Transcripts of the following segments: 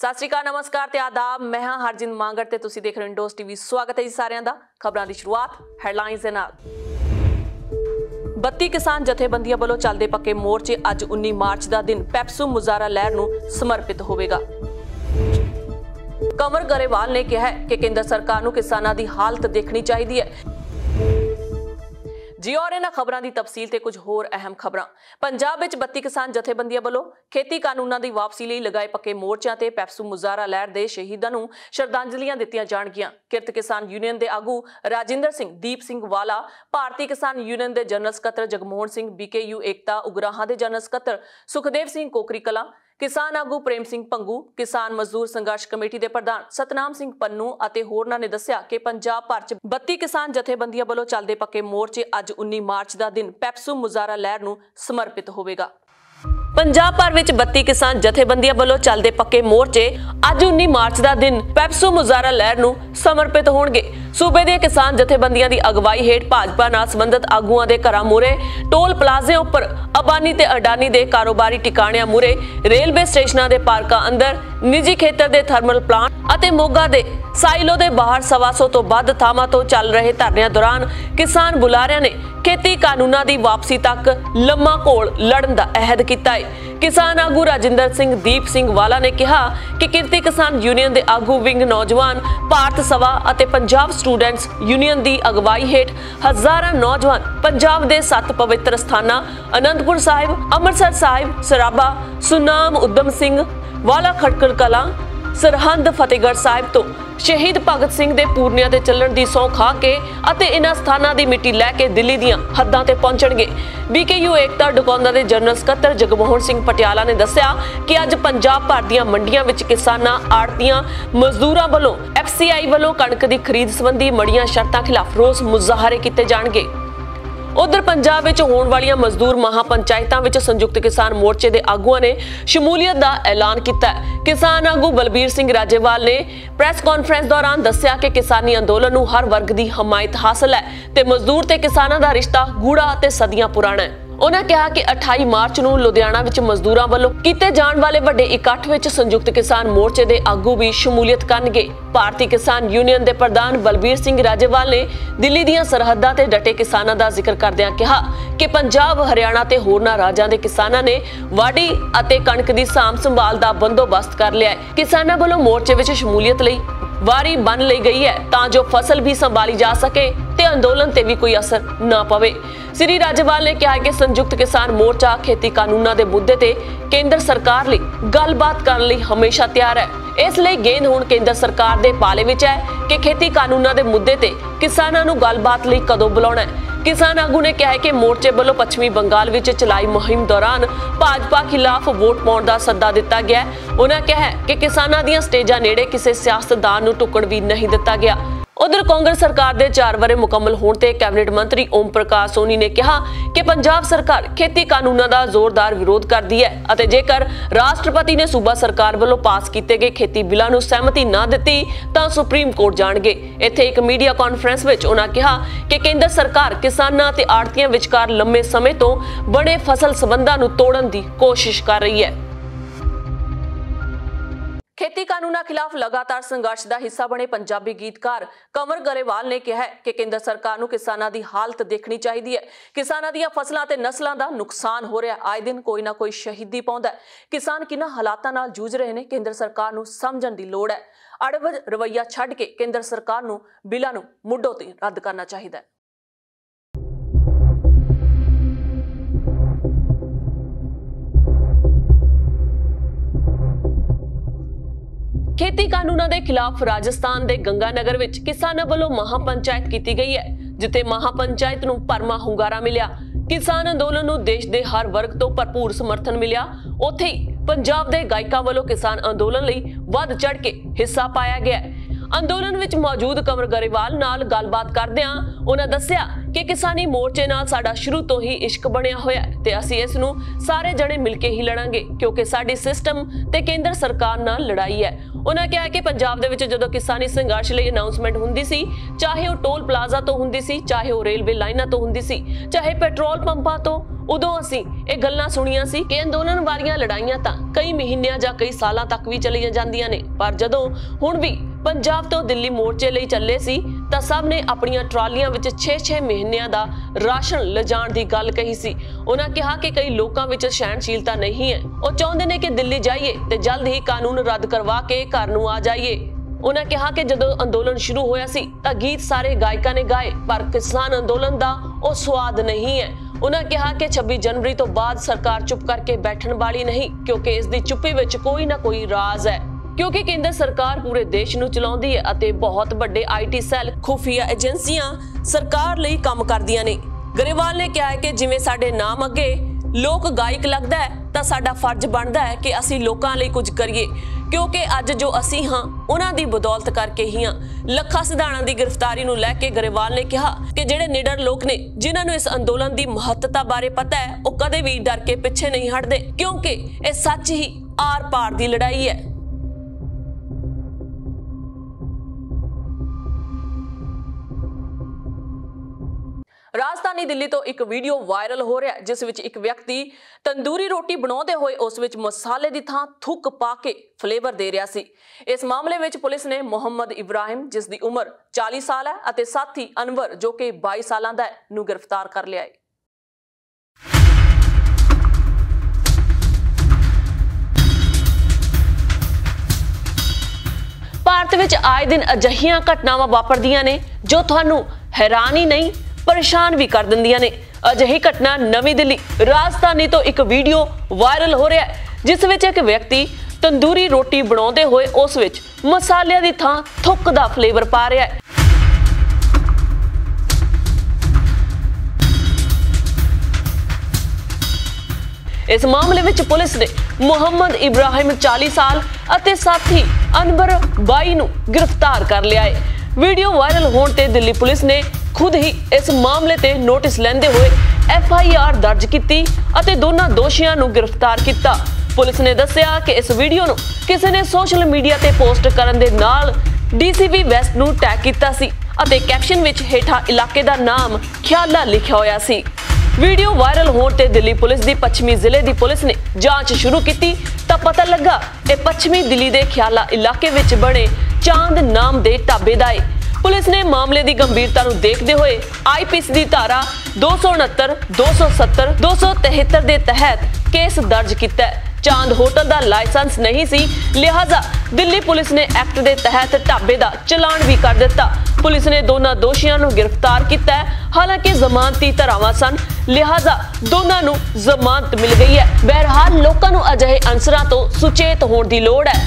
सत श्री अकाल, नमस्कार ते आदाब। मैं हां हरजिंद मांगर ते तुसीं देख रहे हो इंडोज टीवी। स्वागत है जी सारिਆਂ ਦਾ। खबरां ਦੀ शुरुआत ਹੈਡਲਾਈਨਸ ਦੇ ਨਾਲ। 32 ਕਿਸਾਨ ਜਥੇਬੰਦੀਆਂ ਵੱਲੋਂ ਚੱਲਦੇ ਪੱਕੇ ਮੋਰਚੇ ਅੱਜ 19 ਮਾਰਚ ਦਾ ਦਿਨ ਪੈਪਸੂ ਮੁਜ਼ਾਹਰਾ ਲਹਿਰ ਨੂੰ ਸਮਰਪਿਤ ਹੋਵੇਗਾ। कंवर गरेवाल ने कहा है कि केंद्र सरकार ਨੂੰ किसानां ਦੀ हालत देखनी चाहिए है। जी और इन्हां खबरां दी तफसील ते कुछ होर अहम खबरां। पंजाब विच 32 किसान जथेबंदियां ਵੱਲੋਂ खेती कानूनां ਦੀ वापसी ਲਈ लगाए पक्के मोर्चों ते पैपसू मुजाहरा लहर दे शहीदां ਨੂੰ श्रद्धांजलियां दित्तियां जाणगीਆਂ। किरत किसान यूनियन दे आगू राजिंदर सिंह, दीप सिंह वाला, भारतीय किसान यूनियन दे जनरल सकत्तर जगमोहन सिंह, BKU एकता उगराहां दे जनरल सकत्तर सुखदेव सिंह कोकरी कलां, किसान आगू प्रेम सिंह भंगू, किसान मजदूर संघर्ष कमेटी के प्रधान सतनाम सिंह पन्नू ਅਤੇ ਹੋਰਨਾਂ ਨੇ ਦੱਸਿਆ ਕਿ ਪੰਜਾਬ ਭਰ 'ਚ 32 ਕਿਸਾਨ ਜਥੇਬੰਦੀਆਂ ਵੱਲੋਂ ਚੱਲਦੇ ਪੱਕੇ ਮੋਰਚੇ ਅੱਜ 19 ਮਾਰਚ ਦਾ ਦਿਨ ਪੈਪਸੂ ਮੁਜ਼ਾਹਰਾ ਲਹਿਰ ਨੂੰ ਸਮਰਪਿਤ ਹੋਵੇਗਾ। पंजाब भर विच 32 किसान जथेबंदियां ਵੱਲੋਂ ਚੱਲਦੇ ਪੱਕੇ ਮੋਰਚੇ ਅੱਜ 19 ਮਾਰਚ ਦਾ ਦਿਨ ਪੈਪਸੂ ਮੁਜ਼ਾਹਰਾ ਲਹਿਰ ਨੂੰ ਸਮਰਪਿਤ ਹੋਣਗੇ। सूबे ਦੀਆਂ किसान जथेबंदियां ਦੀ ਅਗਵਾਈ ਹੇਠ ਭਾਜਪਾ ਨਾਲ ਸੰਬੰਧਿਤ ਆਗੂਆਂ ਦੇ ਘਰਾਂ ਮੂਹਰੇ, ਟੋਲ ਪਲਾਜ਼ਿਆਂ ਉੱਪਰ, ਅਬਾਨੀ ਤੇ ਅਡਾਨੀ ਦੇ ਕਾਰੋਬਾਰੀ ਟਿਕਾਣਿਆਂ ਮੂਹਰੇ, ਰੇਲਵੇ ਸਟੇਸ਼ਨਾਂ ਦੇ ਪਾਰਕਾਂ ਅੰਦਰ, ਨਿੱਜੀ ਖੇਤਰ ਦੇ ਥਰਮਲ ਪਲਾਂਟ ਅਤੇ ਮੋਗਾ ਦੇ ਸਾਈਲੋ ਦੇ ਬਾਹਰ 125 ਤੋਂ ਵੱਧ ਥਾਵਾਂ ਤੋਂ ਚੱਲ ਰਹੇ ਧਰਨਿਆਂ ਦੌਰਾਨ ਕਿਸਾਨ ਬੁਲਾਰਿਆਂ ਨੇ खेती कानूनां दी वापसी तक लम्मा घोल लड़न दा अहद कीता है। किसान आगू राजिंदर सिंह, दीप सिंह वाला ने कहा कि किरती किसान यूनियन दे आगू विंग नौजवान भारत सभा ਅਤੇ पंजाब स्टूडेंट्स यूनियन दी अगवाई हेठ हजारां नौजवान पंजाब दे 7 पवित्र स्थानां आनंदपुर साहिब, अमृतसर साहिब, सराबा, सुनाम, उधम सिंह वाला, खटकड़ कलां, सरहंद, फतेहगढ़ साहिब तो शहीद भगत सिंह ਦੇ ਪੂਰਨਿਆਂ ਤੇ ਚੱਲਣ ਦੀ ਸਹੁੰ ਖਾ ਕੇ ਅਤੇ ਇਹਨਾਂ ਸਥਾਨਾਂ ਦੀ ਮਿੱਟੀ ਲੈ ਕੇ ਦਿੱਲੀ ਦੀਆਂ ਹੱਦਾਂ ਤੇ ਪਹੁੰਚਣਗੇ। BKU ਏਕਤਾ ਡਕੌਂਦਾ ਦੇ ਜਨਰਲ ਸਕੱਤਰ ਜਗਮੋਹਨ ਸਿੰਘ ਪਟਿਆਲਾ ਨੇ ਦੱਸਿਆ ਕਿ ਅੱਜ ਪੰਜਾਬ ਭਰ ਦੀਆਂ ਮੰਡੀਆਂ ਵਿੱਚ ਕਿਸਾਨਾਂ, ਆੜ੍ਹਤੀਆਂ, ਮਜ਼ਦੂਰਾਂ ਵੱਲੋਂ FCI ਵੱਲੋਂ ਕਣਕ ਦੀ ਖਰੀਦ ਸੰਬੰਧੀ ਮੜੀਆਂ ਸ਼ਰਤਾਂ ਖਿਲਾਫ ਰੋਸ ਮੁਜ਼ਾਹਰੇ ਕੀਤੇ ਜਾਣਗੇ। उधर पंजाब विच होण वालियां मजदूर महापंचायतां विच संयुक्त किसान मोर्चे दे आगूआं ने शमूलियत दा ऐलान कीता है। किसान आगू बलबीर सिंह राजेवाल ने प्रेस कॉन्फ्रेंस दौरान दस्सिया कि किसानी अंदोलन नूं हर वर्ग दी हमायत हासिल है ते मजदूर ते किसानां दा रिश्ता गूढ़ा ते सदियां पुराना है। उन्होंने कहा कि 28 मार्च ਨੂੰ ਲੁਧਿਆਣਾ ਵਿੱਚ ਮਜ਼ਦੂਰਾਂ ਵੱਲੋਂ ਕੀਤੇ ਜਾਣ ਵਾਲੇ ਵੱਡੇ ਇਕੱਠ ਵਿੱਚ ਸੰਯੁਕਤ ਕਿਸਾਨ ਮੋਰਚੇ ਦੇ ਆਗੂ ਵੀ ਸ਼ਮੂਲੀਅਤ ਕਰਨਗੇ। ਭਾਰਤੀ ਕਿਸਾਨ ਯੂਨੀਅਨ ਦੇ ਪ੍ਰਧਾਨ ਬਲਬੀਰ ਸਿੰਘ ਰਾਜੇਵਾਲ ਨੇ ਦਿੱਲੀ ਦੀਆਂ ਸਰਹੱਦਾਂ ਤੇ ਡਟੇ ਕਿਸਾਨਾਂ ਦਾ ਜ਼ਿਕਰ ਕਰਦਿਆਂ ਕਿਹਾ ਕਿ ਪੰਜਾਬ, ਹਰਿਆਣਾ ਤੇ ਹੋਰਨਾਂ ਰਾਜਾਂ ਦੇ ਕਿਸਾਨਾਂ ਨੇ ਵਾਢੀ ਅਤੇ ਕਣਕ ਦੀ ਸਾਂਭ ਸੰਭਾਲ ਦਾ ਬੰਦੋਬਸਤ ਕਰ ਲਿਆ ਹੈ। ਕਿਸਾਨਾਂ ਵੱਲੋਂ ਮੋਰਚੇ ਵਿੱਚ ਸ਼ਮੂਲੀਅਤ ਲਈ ਵਾਰੀ ਬਣ ਲਈ ਗਈ ਹੈ ਤਾਂ ਜੋ ਫਸਲ ਵੀ ਸੰਭਾਲੀ ਜਾ ਸਕੇ ਤੇ ਅੰਦੋਲਨ ਤੇ ਵੀ ਕੋਈ ਅਸਰ ਨਾ ਪਵੇ। श्री राजेवाल ने कहा कि संयुक्त किसान मोर्चा खेती कानूनां दे मुद्दे ते केंद्र सरकार लई गलबात करन लई हमेशा तैयार है। इसलिए गेंद हुण केंद्र सरकार दे पाले विच है कि खेती कानूनां दे मुद्दे ते किसानां नूं गलबात लई कदों बुलाउणा है। किसान आगू ने कहा कि मोर्चे ਵੱਲੋਂ पश्चिमी बंगाल विच चलाई मुहिम दौरान भाजपा खिलाफ वोट पाउण दा सद्दा दिता गया। उन्होंने कहा कि किसानां दीयां स्टेजां नेड़े किसी सियासतदान नूं टुकण भी नहीं दिता गया। उधर कांग्रेस सरकार दे 4 वरे मुकम्मल होने ते कैबिनेट मंत्री ओम प्रकाश सोनी ने कहा कि पंजाब सरकार खेती कानूनां दा जोरदार विरोध करदी है ਅਤੇ जेकर राष्ट्रपति ने सूबा सरकार ਵੱਲੋਂ पास कीते गए खेती बिलां ਨੂੰ सहमति ना ਦਿੱਤੀ ਤਾਂ सुप्रीम कोर्ट ਜਾਣਗੇ। ਇੱਥੇ ਇੱਕ ਮੀਡੀਆ ਕਾਨਫਰੰਸ ਵਿੱਚ ਉਹਨਾਂ ਕਿਹਾ ਕਿ ਕੇਂਦਰ ਸਰਕਾਰ ਕਿਸਾਨਾਂ ਤੇ ਆੜ੍ਹਤੀਆਂ ਵਿਚਕਾਰ ਲੰਮੇ ਸਮੇਂ ਤੋਂ ਬਣੇ ਫਸਲ ਸਬੰਧਾਂ ਨੂੰ ਤੋੜਨ ਦੀ ਕੋਸ਼ਿਸ਼ ਕਰ ਰਹੀ ਹੈ। खेती कानूनां खिलाफ लगातार संघर्ष का हिस्सा बने पंजाबी गीतकार कंवर गरेवाल ने कहा कि केंद्र सरकार नूं किसानां दी हालत देखनी चाहिए है। किसानां दीयां फसलां ते नस्लां दा नुकसान हो रहा, आए दिन कोई ना कोई शहीदी पाउंदा है। किसान किन्हां हालातां नाल जूझ रहे ने, केंद्र सरकार नूं समझण दी लोड़ है। अड़ब रवैया छड्ड के केंद्र सरकार नूं बिलां नूं मुੱਢੋਂ ते रद्द करना चाहिए है। खेती कानूनां दे खिलाफ राजस्थान दे गंगानगर विच किसानां ਵੱਲੋਂ महापंचायत की गई है, जिथे महापंचायत नूं भरमा हुंगारा मिलिया। किसान अंदोलन नूं देश दे हर वर्ग तो भरपूर समर्थन मिलिया। उत्थे ही पंजाब दे गायकां ਵੱਲੋਂ किसान अंदोलन लई वध चढ़ के हिस्सा पाया गया। अंदोलन विच मौजूद कंवर गरेवाल नाल गलबात करदिआं उन्हां दस्सिया कि किसानी मोर्चे नाल साडा शुरू तो ही इश्क बनिया होया ते असीं इस नूं सारे जणे मिल के ही लड़ांगे क्योंकि साडी सिस्टम ते केंद्र सरकार नाल लड़ाई है। ਉਹਨਾਂ ਕਿਹਾ ਕਿ ਪੰਜਾਬ ਦੇ ਵਿੱਚ ਜਦੋਂ ਕਿਸਾਨੀ ਸੰਘਰਸ਼ ਲਈ ਅਨਾਉਂਸਮੈਂਟ ਹੁੰਦੀ ਸੀ, ਚਾਹੇ ਉਹ ਟੋਲ ਪਲਾਜ਼ਾ ਤੋਂ ਹੁੰਦੀ ਸੀ, ਚਾਹੇ ਉਹ ਰੇਲਵੇ ਲਾਈਨਾਂ ਤੋਂ ਹੁੰਦੀ ਸੀ, ਚਾਹੇ ਪੈਟਰੋਲ ਪੰਪਾਂ ਤੋਂ, ਉਦੋਂ ਅਸੀਂ ਇਹ ਗੱਲਾਂ ਸੁਣੀਆਂ ਸੀ ਕਿ ਅੰਦੋਲਨ ਵਾਲੀਆਂ ਲੜਾਈਆਂ ਤਾਂ ਕਈ ਮਹੀਨਿਆਂ ਜਾਂ ਕਈ ਸਾਲਾਂ ਤੱਕ ਵੀ ਚਲੀਆਂ ਜਾਂਦੀਆਂ ਨੇ। ਪਰ ਜਦੋਂ ਹੁਣ ਵੀ ਪੰਜਾਬ ਤੋਂ ਦਿੱਲੀ ਮੋਰਚੇ ਲਈ ਚੱਲੇ ਸੀ ਤਾਂ ਸਭ ਨੇ ਆਪਣੀਆਂ ਟਰਾਲੀਆਂ ਵਿੱਚ 6-6 ਮਹੀਨਿਆਂ ਦਾ ਰਾਸ਼ਨ ਲਿਜਾਣ ਦੀ ਗੱਲ ਕਹੀ ਸੀ। ਉਹਨਾਂ ਕਿਹਾ ਕਿ ਕਈ ਲੋਕਾਂ ਵਿੱਚ ਸਹਿਣਸ਼ੀਲਤਾ ਨਹੀਂ ਹੈ, ਉਹ ਚਾਹੁੰਦੇ ਨੇ ਕਿ ਦਿੱਲੀ ਜਾਈਏ ਤੇ ਜਲਦ ਹੀ ਕਾਨੂੰਨ ਰੱਦ ਕਰਵਾ ਕੇ ਘਰ ਨੂੰ ਆ ਜਾਈਏ। ਉਹਨਾਂ ਕਿਹਾ ਕਿ ਜਦੋਂ ਅੰਦੋਲਨ ਸ਼ੁਰੂ ਹੋਇਆ ਸੀ ਤਾਂ ਗੀਤ ਸਾਰੇ ਗਾਇਕਾਂ ਨੇ ਗਾਏ, ਪਰ ਕਿਸਾਨ ਅੰਦੋਲਨ ਦਾ ਉਹ ਸਵਾਦ ਨਹੀਂ ਹੈ। ਉਹਨਾਂ ਕਿਹਾ ਕਿ 26 ਜਨਵਰੀ ਤੋਂ ਬਾਅਦ ਸਰਕਾਰ ਚੁੱਪ ਕਰਕੇ ਬੈਠਣ ਵਾਲੀ ਨਹੀਂ, ਕਿਉਂਕਿ ਇਸ ਦੀ ਚੁੱਪੀ ਵਿੱਚ ਕੋਈ ਨਾ ਕੋਈ ਰਾਜ਼ ਹੈ, ਕਿਉਂਕਿ ਕੇਂਦਰ ਸਰਕਾਰ ਪੂਰੇ ਦੇਸ਼ ਨੂੰ ਚਲਾਉਂਦੀ ਹੈ ਅਤੇ ਬਹੁਤ ਵੱਡੇ IT ਸੈੱਲ, ਖੁਫੀਆ ਏਜੰਸੀਆਂ ਸਰਕਾਰ ਲਈ ਕੰਮ ਕਰਦੀਆਂ ਨੇ। ਗਰੇਵਾਲ ਨੇ ਕਿਹਾ ਹੈ ਕਿ ਜਿਵੇਂ ਸਾਡੇ ਨਾਮ ਅੱਗੇ ਲੋਕ ਗਾਇਕ ਲੱਗਦਾ ਹੈ ਤਾਂ ਸਾਡਾ ਫਰਜ਼ ਬਣਦਾ ਹੈ ਕਿ ਅਸੀਂ ਲੋਕਾਂ ਲਈ ਕੁਝ ਕਰੀਏ, ਕਿਉਂਕਿ ਅੱਜ ਜੋ ਅਸੀਂ ਹਾਂ ਉਹਨਾਂ ਦੀ ਬਦੌਲਤ ਕਰਕੇ ਹੀ ਹਾਂ। ਲੱਖਾ ਸਿਧਾਣਾ ਦੀ ਗ੍ਰਿਫਤਾਰੀ ਨੂੰ ਲੈ ਕੇ ਗਰੇਵਾਲ ਨੇ ਕਿਹਾ ਕਿ ਜਿਹੜੇ ਨਿਡਰ ਲੋਕ ਨੇ, ਜਿਨ੍ਹਾਂ ਨੂੰ ਇਸ ਅੰਦੋਲਨ ਦੀ ਮਹੱਤਤਾ ਬਾਰੇ ਪਤਾ ਹੈ, ਉਹ ਕਦੇ ਵੀ ਡਰ ਕੇ ਪਿੱਛੇ ਨਹੀਂ ਹਟਦੇ, ਕਿਉਂਕਿ ਇਹ ਸੱਚ ਹੀ ਆਰ-ਪਾਰ ਦੀ ਲੜਾਈ ਹੈ। ਰਾਜਧਾਨੀ ਦਿੱਲੀ ਤੋਂ ਇੱਕ ਵੀਡੀਓ ਵਾਇਰਲ ਹੋ ਰਿਹਾ ਜਿਸ ਵਿੱਚ ਇੱਕ ਵਿਅਕਤੀ ਤੰਦੂਰੀ ਰੋਟੀ ਬਣਾਉਂਦੇ ਹੋਏ ਉਸ ਵਿੱਚ ਮਸਾਲੇ ਦੀ ਥਾਂ ਥੁੱਕ ਪਾ ਕੇ ਫਲੇਵਰ ਦੇ ਰਿਹਾ ਸੀ। ਇਸ ਮਾਮਲੇ ਵਿੱਚ ਪੁਲਿਸ ਨੇ ਮੁਹੰਮਦ ਇਬਰਾਹਿਮ, ਜਿਸ ਦੀ ਉਮਰ 40 ਸਾਲ ਹੈ, ਅਤੇ ਸਾਥੀ ਅਨਵਰ, ਜੋ ਕਿ 22 ਸਾਲਾਂ ਦਾ ਹੈ, ਨੂੰ ਗ੍ਰਿਫਤਾਰ ਕਰ ਲਿਆ ਹੈ। ਭਾਰਤ ਵਿੱਚ ਆਏ ਦਿਨ ਅਜਿਹੀਆਂ ਘਟਨਾਵਾਂ ਵਾਪਰਦੀਆਂ ਨੇ ਜੋ ਤੁਹਾਨੂੰ ਹੈਰਾਨ ਹੀ ਨਹੀਂ, ਪਰੇਸ਼ਾਨ ਵੀ ਕਰ ਦਿੰਦੀਆਂ ਨੇ। ਅਜਿਹੀ ਘਟਨਾ ਨਵੀਂ ਦਿੱਲੀ ਰਾਜਧਾਨੀ ਤੋਂ ਇੱਕ ਵੀਡੀਓ ਵਾਇਰਲ ਹੋ ਰਿਹਾ ਹੈ ਜਿਸ ਵਿੱਚ ਇੱਕ ਵਿਅਕਤੀ ਤੰਦੂਰੀ ਰੋਟੀ ਬਣਾਉਂਦੇ ਹੋਏ ਉਸ ਵਿੱਚ ਮਸਾਲਿਆਂ ਦੀ ਥਾਂ ਥੁੱਕ ਦਾ ਫਲੇਵਰ ਪਾ ਰਿਹਾ ਹੈ। ਇਸ ਮਾਮਲੇ ਵਿੱਚ ਪੁਲਿਸ ਨੇ ਮੁਹੰਮਦ ਇਬਰਾਹਿਮ 40 ਸਾਲ ਅਤੇ ਸਾਥੀ ਅਨਵਰ 22 ਨੂੰ ਗ੍ਰਿਫਤਾਰ ਕਰ ਲਿਆ ਹੈ। ਵੀਡੀਓ ਵਾਇਰਲ ਹੋਣ ਤੇ ਦਿੱਲੀ ਪੁਲਿਸ ਨੇ ਖੁਦ ਹੀ ਇਸ ਮਾਮਲੇ ਤੇ ਨੋਟਿਸ ਲੈਂਦੇ ਹੋਏ FIR ਦਰਜ ਕੀਤੀ ਅਤੇ ਦੋਨਾਂ ਦੋਸ਼ੀਆਂ ਨੂੰ ਗ੍ਰਿਫਤਾਰ ਕੀਤਾ। ਪੁਲਿਸ ਨੇ ਦੱਸਿਆ ਕਿ ਇਸ ਵੀਡੀਓ ਨੂੰ ਕਿਸੇ ਨੇ ਸੋਸ਼ਲ ਮੀਡੀਆ ਤੇ ਪੋਸਟ ਕਰਨ ਦੇ ਨਾਲ DCP ਵੈਸਟ ਨੂੰ ਟੈਗ ਕੀਤਾ ਸੀ ਅਤੇ ਕੈਪਸ਼ਨ ਵਿੱਚ ਹੇਠਾਂ ਇਲਾਕੇ ਦਾ ਨਾਮ ਖਿਆਲਾ ਲਿਖਿਆ ਹੋਇਆ ਸੀ। ਵੀਡੀਓ ਵਾਇਰਲ ਹੋਣ ਤੇ ਦਿੱਲੀ ਪੁਲਿਸ ਦੀ ਪੱਛਮੀ ਜ਼ਿਲ੍ਹੇ ਦੀ ਪੁਲਿਸ ਨੇ ਜਾਂਚ ਸ਼ੁਰੂ ਕੀਤੀ ਤਾਂ ਪਤਾ ਲੱਗਾ ਇਹ ਪੱਛਮੀ ਦਿੱਲੀ ਦੇ ਖਿਆਲਾ ਇਲਾਕੇ ਵਿੱਚ ਬਣੇ ਚਾਂਦ ਨਾਮ ਦੇ ਢਾਬੇ ਦਾ ਹੈ। ਪੁਲਿਸ ਨੇ ਮਾਮਲੇ ਦੀ ਗੰਭੀਰਤਾ ਨੂੰ ਦੇਖਦੇ ਹੋਏ IPC ਦੀ ਧਾਰਾ 269, 270, 273 ਦੇ ਤਹਿਤ ਕੇਸ ਦਰਜ ਕੀਤਾ। ਚਾਂਦ ਹੋਟਲ ਦਾ ਲਾਇਸੈਂਸ ਨਹੀਂ ਸੀ, ਲਿਹਾਜ਼ਾ ਦਿੱਲੀ ਪੁਲਿਸ ਨੇ ਐਕਟ ਦੇ ਤਹਿਤ ਢਾਬੇ ਦਾ ਚਲਾਨ ਵੀ ਕਰ ਦਿੱਤਾ। ਪੁਲਿਸ ਨੇ ਦੋਨਾਂ ਦੋਸ਼ੀਆਂ ਨੂੰ ਗ੍ਰਿਫਤਾਰ ਕੀਤਾ। ਹਾਲਾਂਕਿ ਜ਼ਮਾਨਤੀ ਧਾਰਾਵਾਂ ਸਨ, ਲਿਹਾਜ਼ਾ ਦੋਨਾਂ ਨੂੰ ਜ਼ਮਾਨਤ ਮਿਲ ਗਈ ਹੈ। ਬਹਰਹਾਲ ਲੋਕਾਂ ਨੂੰ ਅਜਿਹੇ ਅਨਸਰਾਂ ਤੋਂ ਸੁਚੇਤ ਹੋਣ ਦੀ ਲੋੜ ਹੈ,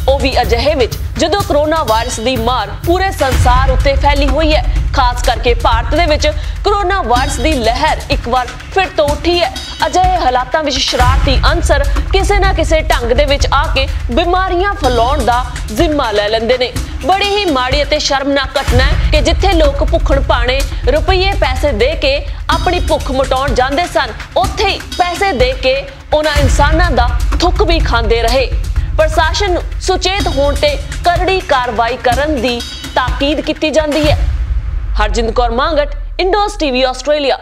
ਉਹ ਵੀ ਅਜਿਹੇ ਵਿੱਚ ਜਦੋਂ ਕਰੋਨਾ ਵਾਇਰਸ ਦੀ ਮਾਰ ਪੂਰੇ ਸੰਸਾਰ ਉੱਤੇ ਫੈਲੀ ਹੋਈ ਹੈ। ਖਾਸ ਕਰਕੇ ਭਾਰਤ ਦੇ ਵਿੱਚ ਕਰੋਨਾ ਵਾਇਰਸ ਦੀ ਲਹਿਰ ਇੱਕ ਵਾਰ ਫਿਰ ਤੋਂ ਉੱਠੀ ਹੈ। ਅਜਿਹੇ ਹਾਲਾਤਾਂ ਵਿੱਚ ਸ਼ਰਾਰਤੀ ਅਨਸਰ ਕਿਸੇ ਨਾ ਕਿਸੇ ਢੰਗ ਦੇ ਵਿੱਚ ਆ ਕੇ ਬਿਮਾਰੀਆਂ ਫੈਲਾਉਣ ਦਾ ਜ਼ਿੰਮਾ ਲੈ ਲੈਂਦੇ ਨੇ। ਬੜੀ ਹੀ ਮਾੜੀ ਅਤੇ ਸ਼ਰਮਨਾਕ ਘਟਨਾ ਹੈ ਕਿ ਜਿੱਥੇ ਲੋਕ ਭੁੱਖਣ ਭਾਣੇ ਰੁਪਈਏ ਪੈਸੇ ਦੇ ਕੇ ਆਪਣੀ ਭੁੱਖ ਮਿਟਾਉਣ ਜਾਂਦੇ ਸਨ, ਉੱਥੇ ਹੀ ਪੈਸੇ ਦੇ ਕੇ ਉਹਨਾਂ ਇਨਸਾਨਾਂ ਦਾ ਥੁੱਕ ਵੀ ਖਾਂਦੇ ਰਹੇ। ਪ੍ਰਸ਼ਾਸਨ ਨੂੰ ਸੁਚੇਤ ਹੋਣ ਤੇ ਕਰੜੀ ਕਾਰਵਾਈ ਕਰਨ ਦੀ ਤਾਕੀਦ ਕੀਤੀ ਜਾਂਦੀ ਹੈ। Harjinder Kaur Mangat, Indus TV, Australia.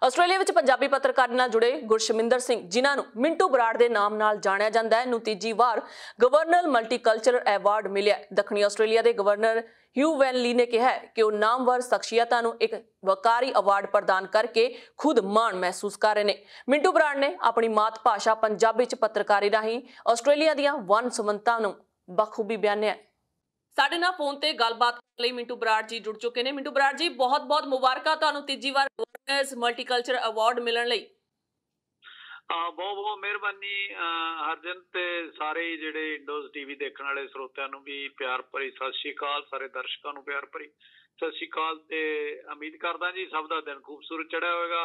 Australia ਵਿੱਚ ਪੰਜਾਬੀ ਪੱਤਰਕਾਰੀ ਨਾਲ ਜੁੜੇ ਗੁਰਸ਼ਮਿੰਦਰ ਸਿੰਘ, ਜਿਨ੍ਹਾਂ ਨੂੰ ਮਿੰਟੂ ਬਰਾੜ ਦੇ ਨਾਮ ਨਾਲ ਜਾਣਿਆ ਜਾਂਦਾ ਹੈ, ਨੂੰ ਤੀਜੀ ਵਾਰ ਗਵਰਨਰ ਮਲਟੀਕਲਚਰਲ ਐਵਾਰਡ ਮਿਲਿਆ। ਦੱਖਣੀ ਆਸਟ੍ਰੇਲੀਆ ਦੇ ਗਵਰਨਰ ਹਿਊ ਵੈਨਲੀ ਨੇ ਕਿਹਾ ਕਿ ਉਹ ਨਾਮਵਰ ਸ਼ਖਸੀਅਤਾਂ ਨੂੰ ਇੱਕ ਵਕਾਰੀ ਅਵਾਰਡ ਪ੍ਰਦਾਨ ਕਰਕੇ ਖੁਦ ਮਾਣ ਮਹਿਸੂਸ ਕਰ ਰਹੇ ਨੇ। ਮਿੰਟੂ ਬਰਾੜ ਨੇ ਆਪਣੀ ਮਾਤ ਭਾਸ਼ਾ ਪੰਜਾਬੀ ਚ ਪੱਤਰਕਾਰੀ ਰਾਹੀਂ ਆਸਟ੍ਰੇਲੀਆ ਦੀਆਂ ਵੰਨ ਸੁਵੰਨਤਾ ਨੂੰ ਬਖੂਬੀ ਬਿਆਨਿਆ। ਸਾਡੇ ਨਾਲ ਫੋਨ ਤੇ ਗੱਲਬਾਤ ਕਰਨ ਲਈ ਮਿੰਟੂ ਬਰਾੜ ਜੀ ਜੁੜ ਚੁੱਕੇ ਨੇ। ਮਿੰਟੂ ਬਰਾੜ ਜੀ, ਬਹੁਤ-ਬਹੁਤ ਮੁਬਾਰਕਾਂ ਤੁਹਾਨੂੰ ਤੀਜੀ ਵਾਰ ਗਵਰਨਰਸ ਮਲਟੀਕਲਚਰ ਅਵਾਰਡ ਮਿਲਣ ਲਈ। ਬਹੁਤ ਮਿਹਰਬਾਨੀ ਹਰਜਨ, ਤੇ ਸਾਰੇ ਜਿਹੜੇ ਇੰਡੋਜ਼ TV ਦੇਖਣ ਵਾਲੇ ਸਰੋਤਿਆਂ ਨੂੰ ਵੀ ਪਿਆਰ ਭਰੀ ਸਤਿ ਸ਼੍ਰੀ ਅਕਾਲ। ਸਾਰੇ ਦਰਸ਼ਕਾਂ ਨੂੰ ਪਿਆਰ ਭਰੀ ਸਤਿ ਸ਼੍ਰੀ ਅਕਾਲ ਤੇ ਉਮੀਦ ਕਰਦਾ ਜੀ ਸਭ ਦਾ ਦਿਨ ਖੂਬਸੂਰਤ ਚੜਿਆ ਹੋਵੇਗਾ।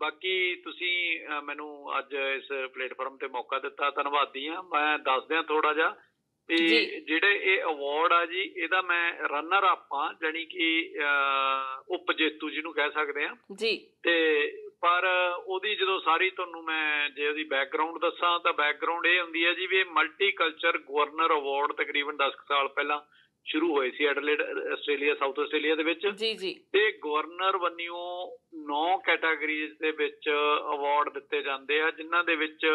ਬਾਕੀ ਤੁਸੀਂ ਮੈਨੂੰ ਅੱਜ ਇਸ ਪਲੇਟਫਾਰਮ ਤੇ ਮੌਕਾ ਦਿੱਤਾ, ਧੰਨਵਾਦੀ ਹਾਂ। ਮੈਂ ਦੱਸ ਦਿਆਂ ਥੋੜਾ ਜਿਹਾ ਤੇ ਜਿਹੜੇ ਇਹ ਅਵਾਰਡ ਆ ਜੀ, ਇਹਦਾ ਮੈਂ ਰਨਰ ਅਪ ਹਾਂ, ਜਾਣੀ ਕਿ ਉਪ ਜੇਤੂ ਜਿਹਨੂੰ ਕਹਿ ਸਕਦੇ ਹਾਂ ਜੀ। ਤੇ ਪਰ ਉਹਦੀ ਜਦੋਂ ਸਾਰੀ ਤੁਹਾਨੂੰ ਮੈਂ ਜੇ ਉਹਦੀ ਬੈਕਗਰਾਉਂਡ ਦੱਸਾਂ ਤਾਂ ਬੈਕਗਰਾਉਂਡ ਇਹ ਹੁੰਦੀ ਹੈ ਜੀ ਵੀ ਇਹ ਮਲਟੀਕਲਚਰ ਗਵਰਨਰ ਅਵਾਰਡ ਤਕਰੀਬਨ 10 ਸਾਲ ਪਹਿਲਾਂ ਸ਼ੁਰੂ ਹੋਏ ਸੀ ਐਡਲੇਡ ਆਸਟ੍ਰੇਲੀਆ, ਸਾਊਥ ਆਸਟ੍ਰੇਲੀਆ ਦੇ ਵਿੱਚ। ਤੇ ਗਵਰਨਰ ਵੱਲੋਂ 9 ਕੈਟਾਗਰੀਜ਼ ਦੇ ਵਿੱਚ ਅਵਾਰਡ ਦਿੱਤੇ ਜਾਂਦੇ ਆ, ਜਿਨ੍ਹਾਂ ਦੇ ਵਿੱਚ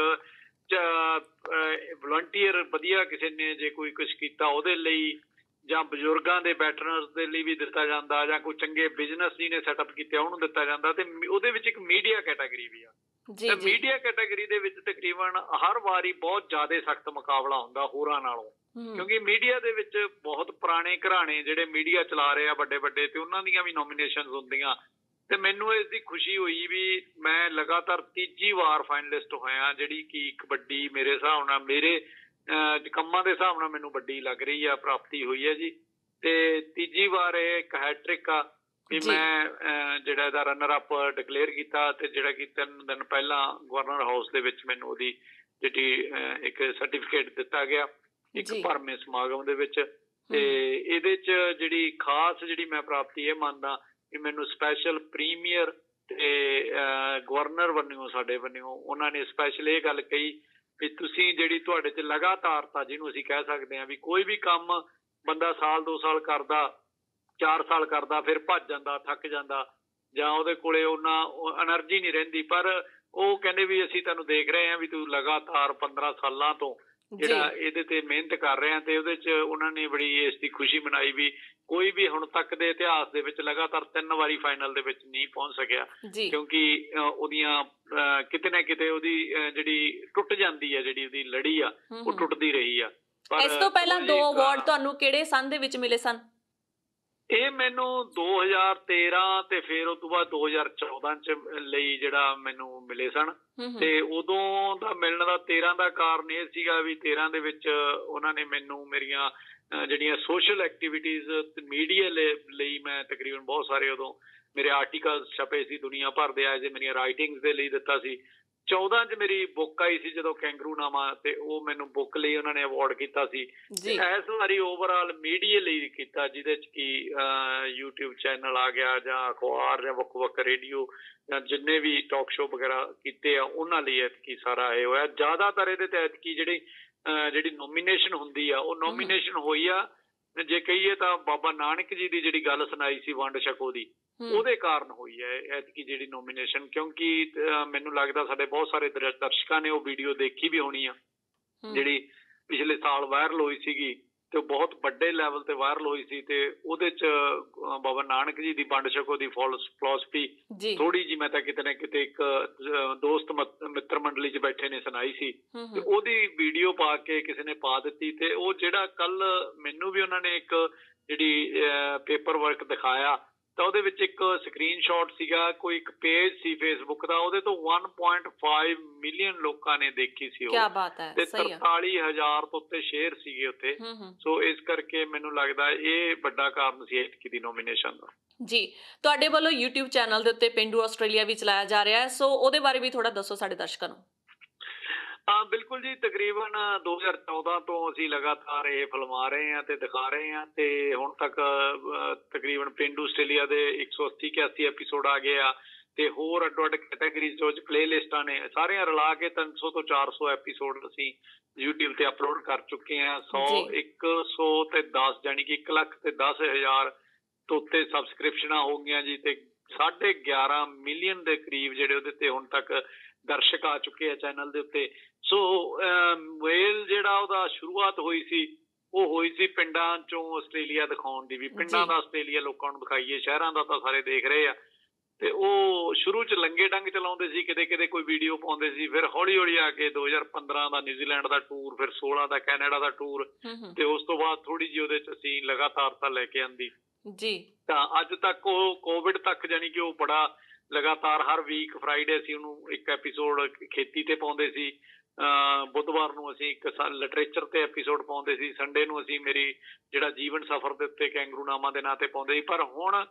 ਵਲੰਟੀਅਰ ਵਧੀਆ ਕਿਸੇ ਨੇ ਜੇ ਕੋਈ ਕੁਛ ਕੀਤਾ ਉਹਦੇ ਲਈ, ਜਾਂ ਬਜ਼ੁਰਗਾਂ ਦੇ ਵੈਟਰਨਸ ਦੇ ਲਈ ਵੀ ਦਿੱਤਾ ਜਾਂਦਾ, ਜਾਂ ਕੋਈ ਚੰਗੇ ਬਿਜ਼ਨਸ ਜਿਹਨੇ ਸੈਟਅਪ ਕੀਤੇ ਉਹਨੂੰ ਦਿੱਤਾ ਜਾਂਦਾ। ਤੇ ਉਹਦੇ ਵਿੱਚ ਇੱਕ ਮੀਡੀਆ ਕੈਟਾਗਰੀ ਵੀ ਆ। ਤੇ ਮੀਡੀਆ ਕੈਟਾਗਰੀ ਦੇ ਵਿੱਚ ਤਕਰੀਬਨ ਹਰ ਵਾਰੀ ਬਹੁਤ ਜ਼ਿਆਦਾ ਸਖਤ ਮੁਕਾਬਲਾ ਹੁੰਦਾ ਹੋਰਾਂ ਨਾਲੋਂ, ਕਿਉਂਕਿ ਮੀਡੀਆ ਦੇ ਵਿੱਚ ਬਹੁਤ ਪੁਰਾਣੇ ਘਰਾਣੇ ਜਿਹੜੇ ਮੀਡੀਆ ਚਲਾ ਰਹੇ ਆ ਵੱਡੇ ਵੱਡੇ, ਤੇ ਉਹਨਾਂ ਦੀਆਂ ਵੀ ਨੋਮੀਨੇਸ਼ਨਸ ਹੁੰਦੀਆਂ। ਤੇ ਮੈਨੂੰ ਇਸ ਦੀ ਖੁਸ਼ੀ ਹੋਈ ਵੀ ਮੈਂ ਲਗਾਤਾਰ ਤੀਜੀ ਵਾਰ ਫਾਈਨਲਿਸਟ ਹੋਇਆ, ਜਿਹੜੀ ਕਿ ਇੱਕ ਵੱਡੀ ਮੇਰੇ ਹਿਸਾਬ ਨਾਲ ਮੇਰੇ ਕੰਮਾਂ ਦੇ ਹਿਸਾਬ ਨਾਲ ਮੈਨੂੰ ਵੱਡੀ ਲੱਗ ਰਹੀ ਆ, ਪ੍ਰਾਪਤੀ ਹੋਈ ਹੈ ਜੀ। ਤੇ ਤੀਜੀ ਵਾਰ ਇਹ ਇੱਕ ਹੈਟ੍ਰਿਕ ਆ ਵੀ ਮੈਂ ਜਿਹੜਾ ਇਹਦਾ ਰਨਰ ਅਪ ਡਿਕਲੇਅਰ ਕੀਤਾ, ਤੇ ਜਿਹੜਾ ਕਿ 3 ਦਿਨ ਪਹਿਲਾਂ ਗਵਰਨਰ ਹਾਊਸ ਦੇ ਵਿੱਚ ਮੈਨੂੰ ਉਹਦੀ ਜਿਹੜੀ ਇੱਕ ਸਰਟੀਫਿਕੇਟ ਦਿੱਤਾ ਗਿਆ ਇੱਕ ਭਰਵੇਂ ਸਮਾਗਮ ਦੇ ਵਿੱਚ। ਤੇ ਇਹਦੇ 'ਚ ਜਿਹੜੀ ਖਾਸ ਜਿਹੜੀ ਮੈਂ ਪ੍ਰਾਪਤੀ ਇਹ ਮੰਨਦਾ ਵੀ ਮੈਨੂੰ ਸਪੈਸ਼ਲ ਪ੍ਰੀਮੀਅਰ ਤੇ ਗਵਰਨਰ ਵੱਲੋਂ ਸਾਡੇ ਵੱਲੋਂ ਉਹਨਾਂ ਨੇ ਸਪੈਸ਼ਲ ਇਹ ਗੱਲ ਕਹੀ ਵੀ ਤੁਸੀਂ ਜਿਹੜੀ ਤੁਹਾਡੇ 'ਚ ਲਗਾਤਾਰਤਾ, ਜਿਹਨੂੰ ਅਸੀਂ ਕਹਿ ਸਕਦੇ ਹਾਂ ਵੀ ਕੋਈ ਵੀ ਕੰਮ ਬੰਦਾ ਸਾਲ 2 ਸਾਲ ਕਰਦਾ, 4 ਸਾਲ ਕਰਦਾ, ਫਿਰ ਭੱਜ ਜਾਂਦਾ, ਥੱਕ ਜਾਂਦਾ, ਜਾਂ ਉਹਦੇ ਕੋਲੇ ਉਹਨਾਂ ਐਨਰਜੀ ਨਹੀਂ ਰਹਿੰਦੀ, ਪਰ ਉਹ ਕਹਿੰਦੇ ਵੀ ਅਸੀਂ ਤੈਨੂੰ ਦੇਖ ਰਹੇ ਹਾਂ ਵੀ ਤੂੰ ਲਗਾਤਾਰ 15 ਸਾਲਾਂ ਤੋਂ ਜਿਹੜਾ ਇਹਦੇ ਤੇ ਮਿਹਨਤ ਕਰ ਰਹੇ ਆ। ਤੇ ਉਹਦੇ 'ਚ ਉਹਨਾਂ ਨੇ ਬੜੀ ਇਸ ਦੀ ਖੁਸ਼ੀ ਮਨਾਈ ਵੀ ਕੋਈ ਵੀ ਹੁਣ ਤੱਕ ਦੇ ਇਤਿਹਾਸ ਦੇ ਵਿੱਚ ਲਗਾਤਾਰ 3 ਵਾਰੀ ਫਾਈਨਲ ਦੇ ਵਿੱਚ ਨਹੀਂ ਪਹੁੰਚ ਸਕਿਆ, ਕਿਉਂਕਿ ਉਹਦੀਆਂ ਕਿਤੇ ਨਾ ਕਿਤੇ ਉਹਦੀ ਜਿਹੜੀ ਟੁੱਟ ਜਾਂਦੀ ਹੈ, ਜਿਹੜੀ ਉਹਦੀ ਲੜੀ ਆ ਉਹ ਟੁੱਟਦੀ ਰਹੀ ਆ। ਇਸ ਤੋਂ ਪਹਿਲਾਂ 2 ਅਵਾਰਡ ਤੁਹਾਨੂੰ ਕਿਹੜੇ ਸੰਨ ਦੇ ਵਿੱਚ ਮਿਲੇ ਸਨ? ਇਹ ਮੈਨੂੰ 2013 ਤੇ ਫਿਰ ਉਸ ਤੋਂ ਬਾਅਦ 2014 ਚ ਲਈ ਜਿਹੜਾ ਮੈਨੂੰ ਮਿਲੇ ਸਨ। ਤੇ ਉਦੋਂ ਦਾ ਮਿਲਣ ਦਾ 13 ਦਾ ਕਾਰਨ ਇਹ ਸੀਗਾ ਵੀ 13 ਦੇ ਵਿੱਚ ਉਹਨਾਂ ਨੇ ਮੈਨੂੰ ਮੇਰੀਆਂ ਜਿਹੜੀਆਂ ਸੋਸ਼ਲ ਐਕਟੀਵਿਟੀਜ਼ ਮੀਡੀਆ ਲਈ ਮੈਂ ਤਕਰੀਬਨ ਬਹੁਤ ਸਾਰੇ ਉਦੋਂ ਮੇਰੇ ਆਰਟੀਕਲ ਛਪੇ ਸੀ ਦੁਨੀਆ ਭਰ ਦੇ, ਆਏ ਮੇਰੀਆਂ ਰਾਈਟਿੰਗਸ ਦੇ ਲਈ ਦਿੱਤਾ ਸੀ। 14 ਚ ਮੇਰੀ ਬੁੱਕ ਆਈ ਸੀ ਜਦੋਂ ਕੈਂਗਰੂਨਾਮਾ, ਤੇ ਉਹ ਮੈਨੂੰ ਬੁੱਕ ਲਈ ਉਹਨਾਂ ਨੇ ਅਵਾਰਡ ਕੀਤਾ ਸੀ। ਇਸ ਵਾਰੀ ਓਵਰਆਲ ਮੀਡੀਆ ਲਈ ਕੀਤਾ, ਜਿਹਦੇ ਚ ਕਿ YouTube ਚੈਨਲ ਆ ਗਿਆ, ਜਾਂ ਅਖਬਾਰ, ਜਾਂ ਵੱਖ-ਵੱਖ ਰੇਡੀਓ, ਜਾਂ ਜਿੰਨੇ ਵੀ ਟਾਕ ਸ਼ੋ ਵਗੈਰਾ ਕੀਤੇ ਆ ਉਹਨਾਂ ਲਈ ਐਤਕੀ ਸਾਰਾ ਇਹ ਹੋਇਆ। ਜ਼ਿਆਦਾਤਰ ਇਹਦੇ ਤੇ ਐਤਕੀ ਜਿਹੜੀ ਨੋਮੀਨੇਸ਼ਨ ਹੁੰਦੀ ਆ ਉਹ ਨੋਮੀਨੇਸ਼ਨ ਹੋਈ ਆ, ਜੇ ਕਹੀਏ ਤਾਂ ਬਾਬਾ ਨਾਨਕ ਜੀ ਦੀ ਜਿਹੜੀ ਗੱਲ ਸੁਣਾਈ ਸੀ ਵੰਡ ਛਕੋ ਦੀ, ਉਹਦੇ ਕਾਰਨ ਹੋਈ ਹੈ ਐਤਕੀ ਜਿਹੜੀ ਨੋਮੀਨੇਸ਼ਨ। ਕਿਉਂਕਿ ਮੈਨੂੰ ਲੱਗਦਾ ਸਾਡੇ ਬਹੁਤ ਸਾਰੇ ਦਰਸ਼ਕਾਂ ਨੇ ਉਹ ਵੀਡੀਓ ਦੇਖੀ ਵੀ ਹੋਣੀ ਆ, ਜਿਹੜੀ ਪਿਛਲੇ ਸਾਲ ਵਾਇਰਲ ਹੋਈ ਸੀਗੀ, ਤੇ ਬਹੁਤ ਵੱਡੇ ਲੈਵਲ ਤੇ ਵਾਇਰਲ ਹੋਈ ਸੀ। ਤੇ ਉਹਦੇ ਚ ਬਾਬਾ ਨਾਨਕ ਜੀ ਦੀ ਵੰਡ ਛਕੋ ਦੀ ਫਿਲਾਸਫੀ ਥੋੜੀ ਜਿਹੀ ਮੈਂ ਤਾਂ ਕਿਤੇ ਨਾ ਕਿਤੇ ਇੱਕ ਦੋਸਤ ਮਿੱਤਰ ਮੰਡਲੀ ਚ ਬੈਠੇ ਨੇ ਸੁਣਾਈ ਸੀ, ਤੇ ਉਹਦੀ ਵੀਡੀਓ ਪਾ ਕੇ ਕਿਸੇ ਨੇ ਪਾ ਦਿੱਤੀ। ਤੇ ਉਹ ਜਿਹੜਾ ਕੱਲ ਮੈਨੂੰ ਵੀ ਉਹਨਾਂ ਨੇ ਇੱਕ ਜਿਹੜੀ ਪੇਪਰ ਵਰਕ ਦਿਖਾਇਆ, ਤਾਂ ਉਹਦੇ ਵਿੱਚ ਇੱਕ ਸਕਰੀਨਸ਼ਾਟ ਸੀਗਾ, ਕੋਈ ਇੱਕ ਪੇਜ ਸੀ ਫੇਸਬੁੱਕ ਦਾ, ਉਹਦੇ ਤੋਂ 1.5 ਮਿਲੀਅਨ ਲੋਕਾਂ ਨੇ ਦੇਖੀ ਸੀ ਉਹ, ਤੇ 43,000 ਤੋਂ ਉੱਤੇ ਸ਼ੇਅਰ ਸੀਗੇ ਉੱਥੇ। ਸੋ ਇਸ ਕਰਕੇ ਮੈਨੂੰ ਲੱਗਦਾ ਇਹ ਵੱਡਾ ਕਾਰਨ ਸੀ ਐਤਕੀ ਦੀ ਨੋਮੀਨੇਸ਼ਨ ਦਾ। ਜੀ, ਤੁਹਾਡੇ ਵੱਲੋਂ YouTube ਚੈਨਲ ਦੇ ਉੱਤੇ ਪੇਂਡੂ ਆਸਟ੍ਰੇਲੀਆ ਵੀ ਚਲਾਇਆ ਜਾ ਰਿਹਾ ਹੈ, ਸੋ ਉਹਦੇ ਬਾਰੇ ਵੀ ਥੋੜਾ ਦੱਸੋ ਸਾਡੇ ਦਰਸ਼ਕਾਂ ਨੂੰ। ਹਾਂ ਬਿਲਕੁਲ ਜੀ, ਤਕਰੀਬਨ 2014 ਤੋਂ ਅਸੀਂ ਲਗਾਤਾਰ ਇਹ ਫਿਲਮਾ ਰਹੇ ਹਾਂ ਤੇ ਦਿਖਾ ਰਹੇ ਹਾਂ, ਤੇ ਹੁਣ ਤੱਕ ਤਕਰੀਬਨ ਪੇਂਡੂ ਆਸਟ੍ਰੇਲੀਆ ਦੇ 180-81 ਐਪੀਸੋਡ ਆ ਗਏ ਆ, ਤੇ ਹੋਰ ਅੱਡੋ-ਅੱਡ ਕੈਟਾਗਰੀਜ਼ ਜੋ ਪਲੇ ਲਿਸਟਾਂ ਨੇ ਸਾਰੀਆਂ ਰਲਾ ਕੇ 300 ਤੋਂ 400 ਐਪੀਸੋਡ ਅਸੀਂ YouTube ਤੇ ਅਪਲੋਡ ਕਰ ਚੁੱਕੇ ਹਾਂ। 100 ਤੇ 10 ਜਾਣੀ ਕਿ 1,10,000 ਤੋਂ ਉੱਤੇ ਸਬਸਕ੍ਰਿਪਸ਼ਨਾਂ ਹੋ ਗਈਆਂ ਜੀ, ਤੇ 11.5 ਮਿਲੀਅਨ ਦੇ ਕਰੀਬ ਜਿਹੜੇ ਉਹਦੇ ਤੇ ਹੁਣ ਤੱਕ ਦਰਸ਼ਕ ਆ ਚੁੱਕੇ ਆ ਚੈਨਲ ਦੇ ਉੱਤੇ। ਸੋ ਵੇਲ ਜਿਹੜਾ ਉਹਦਾ ਸ਼ੁਰੂਆਤ ਹੋਈ ਸੀ ਉਹ ਹੋਈ ਸੀ ਪਿੰਡਾਂ ਚੋਂ ਆਸਟ੍ਰੇਲੀਆ ਦਿਖਾਉਣ ਦੀ, ਵੀ ਪਿੰਡਾਂ ਦਾ ਆਸਟ੍ਰੇਲੀਆ ਲੋਕਾਂ ਨੂੰ ਦਿਖਾਈਏ, ਸ਼ਹਿਰਾਂ ਦਾ ਤਾਂ ਸਾਰੇ ਦੇਖ ਰਹੇ ਆ। ਤੇ ਉਹ ਸ਼ੁਰੂ ਚ ਲੰਗੇ ਡੰਗ ਚਲਾਉਂਦੇ ਸੀ, ਕਿਤੇ ਕਿਤੇ ਕੋਈ ਵੀਡੀਓ ਪਾਉਂਦੇ ਸੀ, ਫਿਰ ਹੌਲੀ ਹੌਲੀ ਆ ਕੇ 2015 ਦਾ ਨਿਊਜ਼ੀਲੈਂਡ ਦਾ ਟੂਰ, ਫਿਰ 16 ਦਾ ਕੈਨੇਡਾ ਦਾ ਟੂਰ, ਤੇ ਉਸ ਤੋਂ ਬਾਅਦ ਥੋੜੀ ਜਿਹੀ ਉਹਦੇ ਚ ਅਸੀਂ ਲਗਾਤਾਰਤਾ ਲੈ ਕੇ ਆਂਦੀ ਜੀ। ਤਾਂ ਅੱਜ ਤੱਕ ਉਹ ਕੋਵਿਡ ਤੱਕ ਜਾਣੀ ਕਿ ਉਹ ਬੜਾ ਲਗਾਤਾਰ ਹਰ ਵੀਕ ਫਰਾਈਡੇ ਅਸੀਂ ਉਹਨੂੰ ਇੱਕ ਐਪੀਸੋਡ ਖੇਤੀ ਤੇ ਪਾਉਂਦੇ ਸੀ, ਬੁੱਧਵਾਰ ਨੂੰ ਅਸੀਂ ਇੱਕ ਲਿਟਰੇਚਰ ਤੇ ਐਪੀਸੋਡ ਪਾਉਂਦੇ ਸੀ, ਸੰਡੇ ਨੂੰ ਅਸੀਂ ਮੇਰੀ ਜਿਹੜਾ ਜੀਵਨ ਸਫ਼ਰ ਦੇ ਉੱਤੇ ਕੈਂਗਰੂਨਾਮਾ ਦੇ ਨਾਂ ਤੇ ਪਾਉਂਦੇ ਸੀ। ਪਰ ਹੁਣ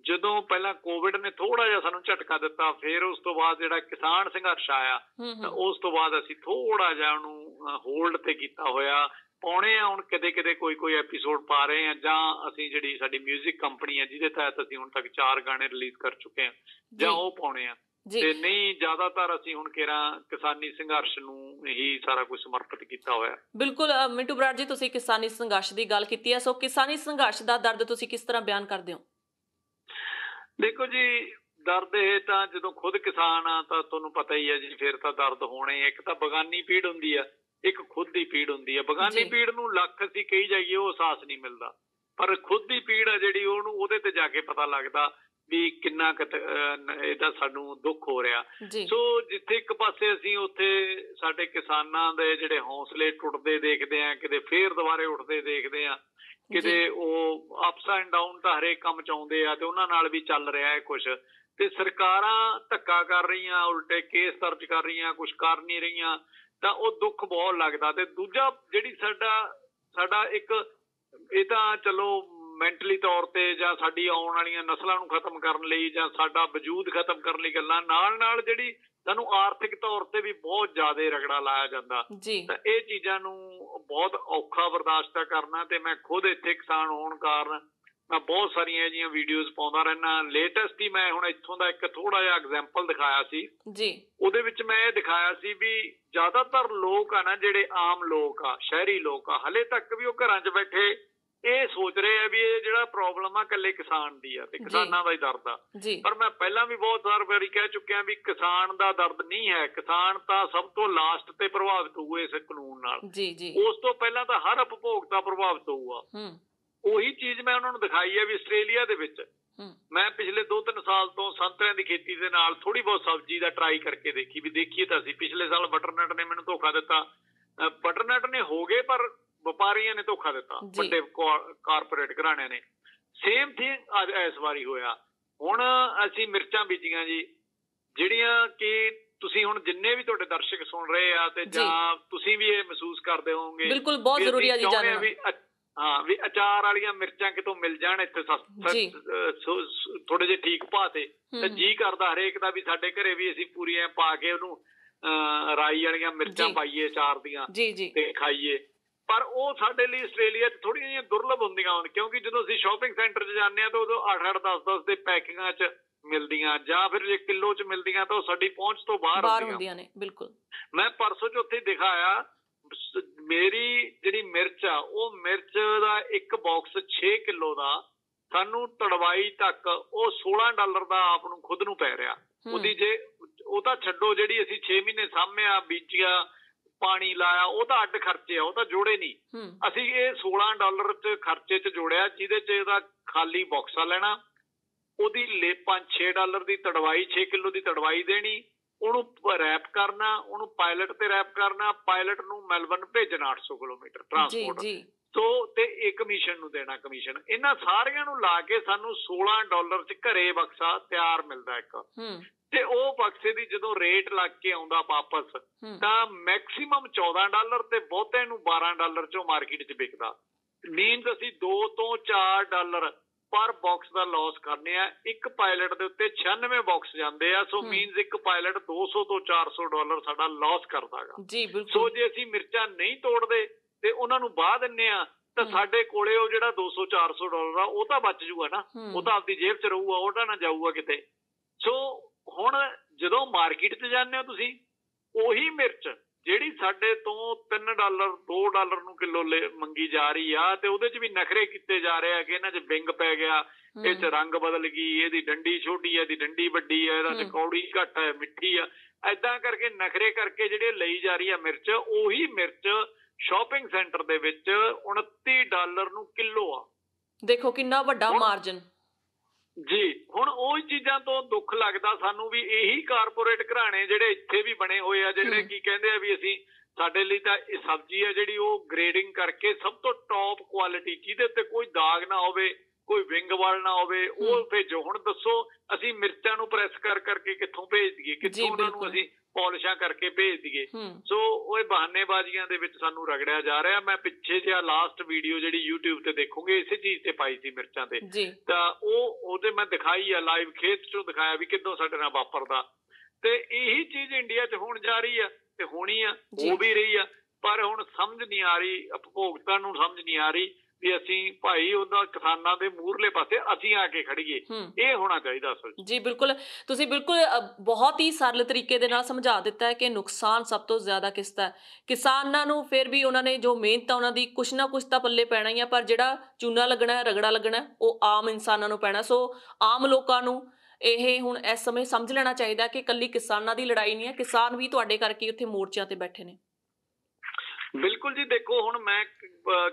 ਜਦੋਂ ਪਹਿਲਾਂ ਕੋਵਿਡ ਨੇ ਥੋੜਾ ਜਿਹਾ ਸਾਨੂੰ ਝਟਕਾ ਦਿੱਤਾ, ਫਿਰ ਉਸ ਤੋਂ ਬਾਅਦ ਜਿਹੜਾ ਕਿਸਾਨ ਸੰਘਰਸ਼ ਆਇਆ, ਤਾਂ ਉਸ ਤੋਂ ਬਾਅਦ ਅਸੀਂ ਥੋੜਾ ਜਿਹਾ ਉਹਨੂੰ ਹੋਲਡ ਤੇ ਕੀਤਾ ਹੋਇਆ, ਪਾਉਣੇ ਆ ਹੁਣ ਕਿਤੇ ਕਿਤੇ ਕੋਈ ਐਪੀਸੋਡ ਪਾ ਰਹੇ ਆ, ਜਾਂ ਅਸੀਂ ਜਿਹੜੀ ਸਾਡੀ ਮਿਊਜ਼ਿਕ ਕੰਪਨੀ ਹੈ ਜਿਹਦੇ ਤਹਿਤ ਅਸੀਂ ਹੁਣ ਤੱਕ 4 ਗਾਣੇ ਰਿਲੀਜ਼ ਕਰ ਚੁੱਕੇ ਹਾਂ, ਜਾਂ ਉਹ ਪਾਉਣੇ ਆ। ਤੇ ਨਹੀਂ ਜ਼ਿਆਦਾਤਰ ਅਸੀਂ ਹੁਣ ਕਿਸਾਨੀ ਸੰਘਰਸ਼ ਨੂੰ ਹੀ ਸਾਰਾ ਕੁਝ ਸਮਰਪਿਤ ਕੀਤਾ ਹੋਇਆ। ਬਿਲਕੁਲ ਮਿੰਟੂ ਬਰਾੜ ਜੀ, ਤੁਸੀਂ ਕਿਸਾਨੀ ਸੰਘਰਸ਼ ਦੀ ਗੱਲ ਕੀਤੀ ਹੈ, ਸੋ ਕਿਸਾਨੀ ਸੰਘਰਸ਼ ਦਾ ਦਰਦ ਤੁਸੀਂ ਕਿਸ ਤਰ੍ਹਾਂ ਬਿਆਨ ਕਰਦੇ ਹੋ? ਦੇਖੋ ਜੀ, ਦਰਦ ਇਹ ਤਾਂ ਜਦੋਂ ਖੁਦ ਕਿਸਾਨ ਆ ਤਾਂ ਤੁਹਾਨੂੰ ਪਤਾ ਹੀ ਹੈ ਜੀ, ਫਿਰ ਤਾਂ ਦਰਦ ਹੋਣੇ। ਇੱਕ ਤਾਂ ਬਗਾਨੀ ਪੀੜ ਹੁੰਦੀ ਆ, ਇੱਕ ਖੁਦ ਦੀ ਪੀੜ ਹੁੰਦੀ ਆ। ਬਗਾਨੀ ਪੀੜ ਨੂੰ ਲੱਖ ਅਸੀਂ ਕਹੀ ਜਾਈਏ, ਉਹ ਅਹਿਸਾਸ ਨਹੀਂ ਮਿਲਦਾ, ਪਰ ਖੁਦ ਦੀ ਪੀੜ ਆ ਜਿਹੜੀ, ਉਹਦੇ ਤੇ ਜਾ ਕੇ ਪਤਾ ਲੱਗਦਾ ਵੀ ਕਿੰਨਾ ਇਹਦਾ ਸਾਨੂੰ ਦੁੱਖ ਹੋ ਰਿਹਾ। ਸੋ ਜਿੱਥੇ ਇੱਕ ਪਾਸੇ ਅਸੀਂ ਉੱਥੇ ਸਾਡੇ ਕਿਸਾਨਾਂ ਦੇ ਜਿਹੜੇ ਹੌਸਲੇ ਟੁੱਟਦੇ ਦੇਖਦੇ ਆ, ਕਿਤੇ ਫੇਰ ਦੁਬਾਰੇ ਉੱਠਦੇ ਦੇਖਦੇ ਆ, ਕਿਤੇ ਉਹ ਅਪਸ ਐਂਡ ਡਾਊਨ ਤਾਂ ਹਰੇਕ ਕੰਮ ਚ ਆਉਂਦੇ ਆ ਤੇ ਉਹਨਾਂ ਨਾਲ ਵੀ ਚੱਲ ਰਿਹਾ ਹੈ ਕੁਛ। ਤੇ ਸਰਕਾਰਾਂ ਧੱਕਾ ਕਰ ਰਹੀਆਂ, ਉਲਟੇ ਕੇਸ ਦਰਜ ਕਰ ਰਹੀਆਂ, ਕੁਛ ਕਰ ਨਹੀਂ ਰਹੀਆਂ, ਤਾਂ ਉਹ ਦੁੱਖ ਬਹੁਤ ਲੱਗਦਾ। ਤੇ ਦੂਜਾ ਜਿਹੜੀ ਸਾਡਾ ਇੱਕ, ਇਹ ਤਾਂ ਚਲੋ ਮੈਂਟਲੀ ਤੌਰ ਤੇ ਜਾਂ ਸਾਡੀ ਆਉਣ ਵਾਲੀਆਂ ਨਸਲਾਂ ਨੂੰ ਖਤਮ ਕਰਨ ਲਈ ਜਾਂ ਸਾਡਾ ਵਜੂਦ ਖਤਮ ਕਰਨ ਲਈ ਗੱਲਾਂ, ਨਾਲ ਜਿਹੜੀ ਸਾਨੂੰ ਆਰਥਿਕ ਤੌਰ ਤੇ ਵੀ ਬਹੁਤ ਜ਼ਿਆਦਾ ਰਗੜਾ ਲਾਇਆ ਜਾਂਦਾ। ਤਾਂ ਇਹ ਚੀਜ਼ਾਂ ਨੂੰ ਬਹੁਤ ਔਖਾ ਬਰਦਾਸ਼ਤ ਕਰਨਾ। ਤੇ ਮੈਂ ਖੁਦ ਇੱਥੇ ਕਿਸਾਨ ਹੋਣ ਕਾਰਨ ਮੈਂ ਬਹੁਤ ਸਾਰੀਆਂ ਇਹ ਜਿਹੀਆਂ ਵੀਡੀਓਜ਼ ਪਾਉਂਦਾ ਰਹਿਣਾ। ਲੇਟੈਸਟ ਹੀ ਮੈਂ ਹੁਣ ਇੱਥੋਂ ਦਾ ਇੱਕ ਥੋੜਾ ਜਿਹਾ ਐਗਜ਼ਾਮਪਲ ਦਿਖਾਇਆ ਸੀ ਜੀ। ਉਹਦੇ ਵਿੱਚ ਮੈਂ ਇਹ ਦਿਖਾਇਆ ਸੀ ਵੀ ਜ਼ਿਆਦਾਤਰ ਲੋਕ ਆ ਨਾ, ਜਿਹੜੇ ਆਮ ਲੋਕ ਆ, ਸ਼ਹਿਰੀ ਲੋਕ ਆ, ਹਲੇ ਤੱਕ ਵੀ ਉਹ ਘਰਾਂ 'ਚ ਬੈਠੇ ਇਹ ਸੋਚ ਰਹੇ ਆ ਵੀ ਇਹ ਜਿਹੜਾ ਪ੍ਰੋਬਲਮ ਆ ਇਕੱਲੇ ਕਿਸਾਨ ਦੀ ਆ ਤੇ ਕਿਸਾਨਾਂ ਦਾ ਹੀ ਦਰਦ ਆ। ਪਰ ਮੈਂ ਪਹਿਲਾਂ ਵੀ ਬਹੁਤ ਵਾਰੀ ਕਹਿ ਚੁੱਕਿਆ ਵੀ ਕਿਸਾਨ ਦਾ ਦਰਦ ਨਹੀਂ ਹੈ। ਕਿਸਾਨ ਤਾਂ ਸਭ ਤੋਂ ਲਾਸਟ ਤੇ ਪ੍ਰਭਾਵਿਤ ਹੋਊ ਇਸ ਕਾਨੂੰਨ ਨਾਲ। ਉਸ ਤੋਂ ਪਹਿਲਾਂ ਤਾਂ ਹਰ ਉਪਭੋਗਤਾ ਪ੍ਰਭਾਵਿਤ ਹੋਊਗਾ। ਉਹੀ ਚੀਜ਼ ਮੈਂ ਉਹਨਾਂ ਨੂੰ ਦਿਖਾਈ ਹੈ ਵੀ ਆਸਟ੍ਰੇਲੀਆ ਦੇ ਵਿੱਚ ਮੈਂ ਪਿਛਲੇ 2-3 ਸਾਲ ਤੋਂ ਸੰਤਰਿਆਂ ਦੀ ਖੇਤੀ ਦੇ ਨਾਲ ਥੋੜੀ ਬਹੁਤ ਸਬਜ਼ੀ ਦਾ ਟਰਾਈ ਕਰਕੇ ਦੇਖੀ ਵੀ ਦੇਖੀਏ ਤਾਂ ਅਸੀਂ। ਪਿਛਲੇ ਸਾਲ ਬਟਰਨਟ ਨੇ ਮੈਨੂੰ ਧੋਖਾ ਦਿੱਤਾ। ਬਟਰਨਟ ਨੇ ਹੋ ਗਏ ਪਰ ਵਪਾਰੀਆਂ ਨੇ ਧੋਖਾ ਦਿੱਤਾ, ਵੱਡੇ ਕਾਰਪੋਰੇਟ ਘਰਾਣਿਆਂ ਨੇ। ਸੇਮ ਥਿੰਗ ਅੱਜ ਇਸ ਵਾਰੀ ਹੋਇਆ। ਹੁਣ ਅਸੀਂ ਮਿਰਚਾਂ ਬੀਜੀਆਂ ਜੀ, ਜਿਹੜੀਆਂ ਕਿ ਤੁਸੀਂ ਹੁਣ ਜਿੰਨੇ ਵੀ ਤੁਹਾਡੇ ਦਰਸ਼ਕ ਸੁਣ ਰਹੇ ਆ ਤੇ ਜਾਂ ਤੁਸੀਂ ਵੀ ਇਹ ਮਹਿਸੂਸ ਕਰਦੇ ਹੋਵੋਗੇ, ਬਿਲਕੁਲ ਬਹੁਤ ਜ਼ਰੂਰੀ ਆ ਜੀ ਜਾਣਨਾ ਵੀ ਅਚਾਰ ਵਾਲੀਆਂ ਮਿਰਚਾਂ ਕਿਤੋਂ ਮਿਲ ਜਾਣ ਇੱਥੇ ਥੋੜੇ ਜਿਹੇ ਠੀਕ ਭਾਅ ਤੇ। ਤਾਂ ਜੀ ਕਰਦਾ ਹਰੇਕ ਦਾ ਵੀ ਸਾਡੇ ਘਰੇ ਵੀ ਅਸੀਂ ਪੂਰੀਆਂ ਪਾ ਕੇ ਉਹਨੂੰ ਰਾਈ ਵਾਲੀਆਂ ਮਿਰਚਾਂ ਪਾਈਏ ਅਚਾਰ ਦੀਆਂ ਤੇ ਖਾਈਏ। ਪਰ ਉਹ ਸਾਡੇ ਲਈ ਆਸਟ੍ਰੇਲੀਆ 'ਚ ਥੋੜ੍ਹੀਆਂ ਜਿਹੀਆਂ ਦੁਰਲਭ ਹੁੰਦੀਆਂ ਹਨ, ਕਿਉਂਕਿ ਜਦੋਂ ਅਸੀਂ ਸ਼ਾਪਿੰਗ ਸੈਂਟਰ 'ਚ ਜਾਂਦੇ ਹਾਂ ਤਾਂ ਉਦੋਂ 8-8, 10-10 ਦੇ ਪੈਕਿੰਗਾਂ 'ਚ ਮਿਲਦੀਆਂ, ਜਾਂ ਫਿਰ ਜੇ ਕਿਲੋ 'ਚ ਮਿਲਦੀਆਂ ਤਾਂ ਉਹ ਸਾਡੀ ਪਹੁੰਚ ਤੋਂ ਬਾਹਰ ਹੁੰਦੀਆਂ ਨੇ। ਬਿਲਕੁਲ। ਮੈਂ ਪਰਸੋਂ 'ਚ ਉੱਥੇ ਦਿਖਾਇਆ, ਮੇਰੀ ਜਿਹੜੀ ਮਿਰਚ ਆ, ਉਹ ਮਿਰਚ ਦਾ ਇੱਕ ਬਾਕਸ 6 ਕਿਲੋ ਦਾ ਸਾਨੂੰ ਤੜਵਾਈ ਤੱਕ ਉਹ $16 ਦਾ ਆਪ ਨੂੰ ਖੁਦ ਨੂੰ ਪੈ ਰਿਹਾ। ਉਹਦੀ ਜੇ ਉਹ ਤਾਂ ਛੱਡੋ, ਜਿਹੜੀ ਅਸੀਂ 6 ਮਹੀਨੇ ਸਾਂਭਿਆ, ਬੀਜਿਆ, ਪਾਣੀ ਲਾਇਆ, ਉਹ ਤਾਂ ਅੱਡ ਖਰਚੇ ਆ, ਉਹ ਤਾਂ ਜੋੜੇ ਨਹੀਂ। ਅਸੀਂ ਇਹ $16 ਚ ਖਰਚੇ 'ਚ ਜੋੜਿਆ, ਜਿਹਦੇ 'ਚ ਇਹਦਾ ਖਾਲੀ ਬਾਕਸਾ ਲੈਣਾ, ਉਹਦੀ $5-6 ਦੀ ਤੜਵਾਈ, 6 ਕਿਲੋ ਦੀ ਤੜਵਾਈ ਦੇਣੀ, ਉਹਨੂੰ ਰੈਪ ਕਰਨਾ, ਉਹਨੂੰ ਪਾਇਲਟ ਤੇ ਰੈਪ ਕਰਨਾ, ਪਾਇਲਟ ਨੂੰ ਮੈਲਬਰਨ ਭੇਜਣਾ 800 ਕਿਲੋਮੀਟਰ ਟਰਾਂਸਪੋਰਟ ਤੋਂ, ਤੇ ਇਹ ਕਮਿਸ਼ਨ ਨੂੰ ਦੇਣਾ ਕਮਿਸ਼ਨ। ਇਹਨਾਂ ਸਾਰਿਆਂ ਨੂੰ ਲਾ ਕੇ ਸਾਨੂੰ $16 ਚ ਘਰੇ ਬਕਸਾ ਤਿਆਰ ਮਿਲਦਾ ਇੱਕ। ਤੇ ਉਹ ਬਕਸੇ ਦੀ ਜਦੋਂ ਰੇਟ ਲੱਗ ਕੇ ਆਉਂਦਾ ਵਾਪਸ ਤਾਂ ਮੈਕਸੀਮਮ $14 ਤੇ ਬਹੁਤੇ ਨੂੰ $12 ਚੋਂ ਮਾਰਕੀਟ 'ਚ ਵਿਕਦਾ। ਮੀਨਸ ਅਸੀਂ $2 ਤੋਂ $4 ਪਰ ਬਾਕਸ ਦਾ ਲਾਸ ਕਰਨੇ ਆ। ਇੱਕ ਪਾਇਲਟ ਦੇ ਉੱਤੇ 96 ਬਾਕਸ ਜਾਂਦੇ ਆ। ਸੋ ਮੀਨਸ ਇੱਕ ਪਾਇਲਟ $200 ਤੋਂ $400 ਸਾਡਾ ਲਾਸ ਕਰਦਾ ਗਾ। ਸੋ ਜੇ ਅਸੀਂ ਮਿਰਚਾਂ ਨਹੀਂ ਤੋੜਦੇ ਤੇ ਉਹਨਾਂ ਨੂੰ ਵਾਹ ਦਿੰਨੇ ਆ ਤਾਂ ਸਾਡੇ ਕੋਲੇ ਉਹ ਜਿਹੜਾ $200-400 ਆ ਉਹ ਤਾਂ ਬਚ ਜੂਗਾ ਨਾ, ਉਹ ਤਾਂ ਆਪਦੀ ਜੇਬ 'ਚ ਰਹੂਗਾ, ਉਹਦਾ ਨਾ ਜਾਊਗਾ ਕਿਤੇ। ਸੋ ਹੁਣ ਜਦੋਂ ਮਾਰਕੀਟ 'ਚ ਜਾਂਦੇ ਹੋ ਤੁਸੀਂ, ਉਹੀ ਮਿਰਚ ਜਿਹੜੀ ਸਾਡੇ ਤੋਂ $3-2 ਨੂੰ ਕਿਲੋ ਮੰਗੀ ਜਾ ਰਹੀ ਆ, ਤੇ ਉਹਦੇ 'ਚ ਵੀ ਨਖਰੇ ਕੀਤੇ ਜਾ ਰਹੇ ਆ ਕਿ ਇਹਨਾਂ 'ਚ ਵਿੰਗ ਪੈ ਗਿਆ, ਇਹ 'ਚ ਰੰਗ ਬਦਲ ਗਈ, ਇਹਦੀ ਡੰਡੀ ਛੋਟੀ ਆ, ਇਹਦੀ ਡੰਡੀ ਵੱਡੀ ਆ, ਇਹਦਾ 'ਚ ਕੌੜੀ ਘੱਟ ਹੈ, ਮਿੱਠੀ ਆ, ਏਦਾਂ ਕਰਕੇ ਨਖਰੇ ਕਰਕੇ ਜਿਹੜੇ ਲਈ ਜਾ ਰਹੀ ਆ ਮਿਰਚ, ਉਹੀ ਮਿਰਚ ਸ਼ਾਪਿੰਗ ਸੈਂਟਰ ਦੇ ਵਿੱਚ $29 ਨੂੰ ਕਿਲੋ ਆ। ਦੇਖੋ ਕਿੰਨਾ ਵੱਡਾ ਮਾਰਜਨ ਜੀ। ਹੁਣ ਉਹ ਚੀਜ਼ਾਂ ਤੋਂ ਦੁੱਖ ਲੱਗਦਾ ਸਾਨੂੰ ਵੀ ਇਹੀ ਕਾਰਪੋਰੇਟ ਘਰਾਣੇ ਜਿਹੜੇ ਇੱਥੇ ਵੀ ਬਣੇ ਹੋਏ ਆ, ਜਿਹੜੇ ਕੀ ਕਹਿੰਦੇ ਆ ਵੀ ਅਸੀਂ, ਸਾਡੇ ਲਈ ਤਾਂ ਇਹ ਸਬਜ਼ੀ ਆ ਜਿਹੜੀ ਉਹ ਗ੍ਰੇਡਿੰਗ ਕਰਕੇ ਸਭ ਤੋਂ ਟੌਪ ਕੁਆਲਿਟੀ, ਜਿਹਦੇ ਉੱਤੇ ਕੋਈ ਦਾਗ ਨਾ ਹੋਵੇ, ਕੋਈ ਵਿੰਗ ਵਾਲ ਨਾ ਹੋਵੇ, ਉਹ ਭੇਜੋ। ਹੁਣ ਦੱਸੋ ਅਸੀਂ ਮਿਰਚਾਂ ਨੂੰ ਪ੍ਰੈਸ ਕਰਕੇ ਕਿੱਥੋਂ ਭੇਜ ਦਈਏ, ਕਿੱਥੋਂ ਉਹਨਾਂ ਨੂੰ ਅਸੀਂ ਪਾਲਿਸ਼ਾਂ ਕਰਕੇ ਭੇਜ ਦਈਏ। ਸੋ ਉਹ ਬਹਾਨੇਬਾਜ਼ੀਆਂ ਦੇ ਵਿੱਚ ਸਾਨੂੰ ਰਗੜਿਆ ਜਾ ਰਿਹਾ। ਮੈਂ ਪਿੱਛੇ ਜਿਹਾ ਲਾਸਟ ਵੀਡੀਓ ਜਿਹੜੀ YouTube ਤੇ ਦੇਖੋਗੇ ਇਸੇ ਚੀਜ਼ ਤੇ ਪਾਈ ਸੀ ਮਿਰਚਾਂ ਤੇ, ਤਾਂ ਉਹਦੇ ਮੈਂ ਦਿਖਾਈ ਆ ਲਾਈਵ, ਖੇਤ ਚੋਂ ਦਿਖਾਇਆ ਵੀ ਕਿੱਦੋਂ ਸਾਡੇ ਨਾਲ ਵਾਪਰਦਾ। ਤੇ ਇਹੀ ਚੀਜ਼ ਇੰਡੀਆ 'ਚ ਹੋਣ ਜਾ ਰਹੀ ਆ ਤੇ ਹੋਣੀ ਆ, ਹੋ ਵੀ ਰਹੀ ਆ। ਪਰ ਹੁਣ ਸਮਝ ਨਹੀਂ ਆ ਰਹੀ, ਉਪਭੋਗਤਾ ਨੂੰ ਸਮਝ ਨਹੀਂ ਆ ਰਹੀ ਵੀ ਅਸੀਂ ਭਾਈ ਉਹਦਾ ਕਿਸਾਨਾਂ ਦੇ ਮੂਹਰਲੇ ਪਾਸੇ ਅਸੀਂ ਆ ਕੇ ਖੜੀਏ। ਇਹ ਹੋਣਾ ਚਾਹੀਦਾ ਅਸਲ 'ਚ। ਜੀ ਬਿਲਕੁਲ, ਤੁਸੀਂ ਬਿਲਕੁਲ ਬਹੁਤ ਹੀ ਸਰਲ ਤਰੀਕੇ ਦੇ ਨਾਲ ਸਮਝਾ ਦਿੱਤਾ ਹੈ ਕਿ ਨੁਕਸਾਨ ਸਭ ਤੋਂ ਜ਼ਿਆਦਾ ਕਿਸਦਾ ਹੈ। ਕਿਸਾਨਾਂ ਨੂੰ ਫਿਰ ਵੀ ਉਹਨਾਂ ਨੇ ਜੋ ਮਿਹਨਤ ਆ ਉਹਨਾਂ ਦੀ ਕੁਛ ਨਾ ਕੁਛ ਤਾਂ ਪੱਲੇ ਪੈਣਾ ਹੀ ਆ, ਪਰ ਜਿਹੜਾ ਚੂਨਾ ਲੱਗਣਾ ਰਗੜਾ ਲੱਗਣਾ ਉਹ ਆਮ ਇਨਸਾਨਾਂ ਨੂੰ ਪੈਣਾ। ਸੋ ਆਮ ਲੋਕਾਂ ਨੂੰ ਇਹ ਹੁਣ ਇਸ ਸਮੇਂ ਸਮਝ ਲੈਣਾ ਚਾਹੀਦਾ ਕਿ ਇਕੱਲੀ ਕਿਸਾਨਾਂ ਦੀ ਲੜਾਈ ਨਹੀਂ ਹੈ, ਕਿਸਾਨ ਵੀ ਤੁਹਾਡੇ ਕਰਕੇ ਉੱਥੇ ਮੋਰਚਿਆਂ ਤੇ ਬੈਠੇ ਨੇ। ਬਿਲਕੁਲ ਜੀ, ਦੇਖੋ ਹੁਣ ਮੈਂ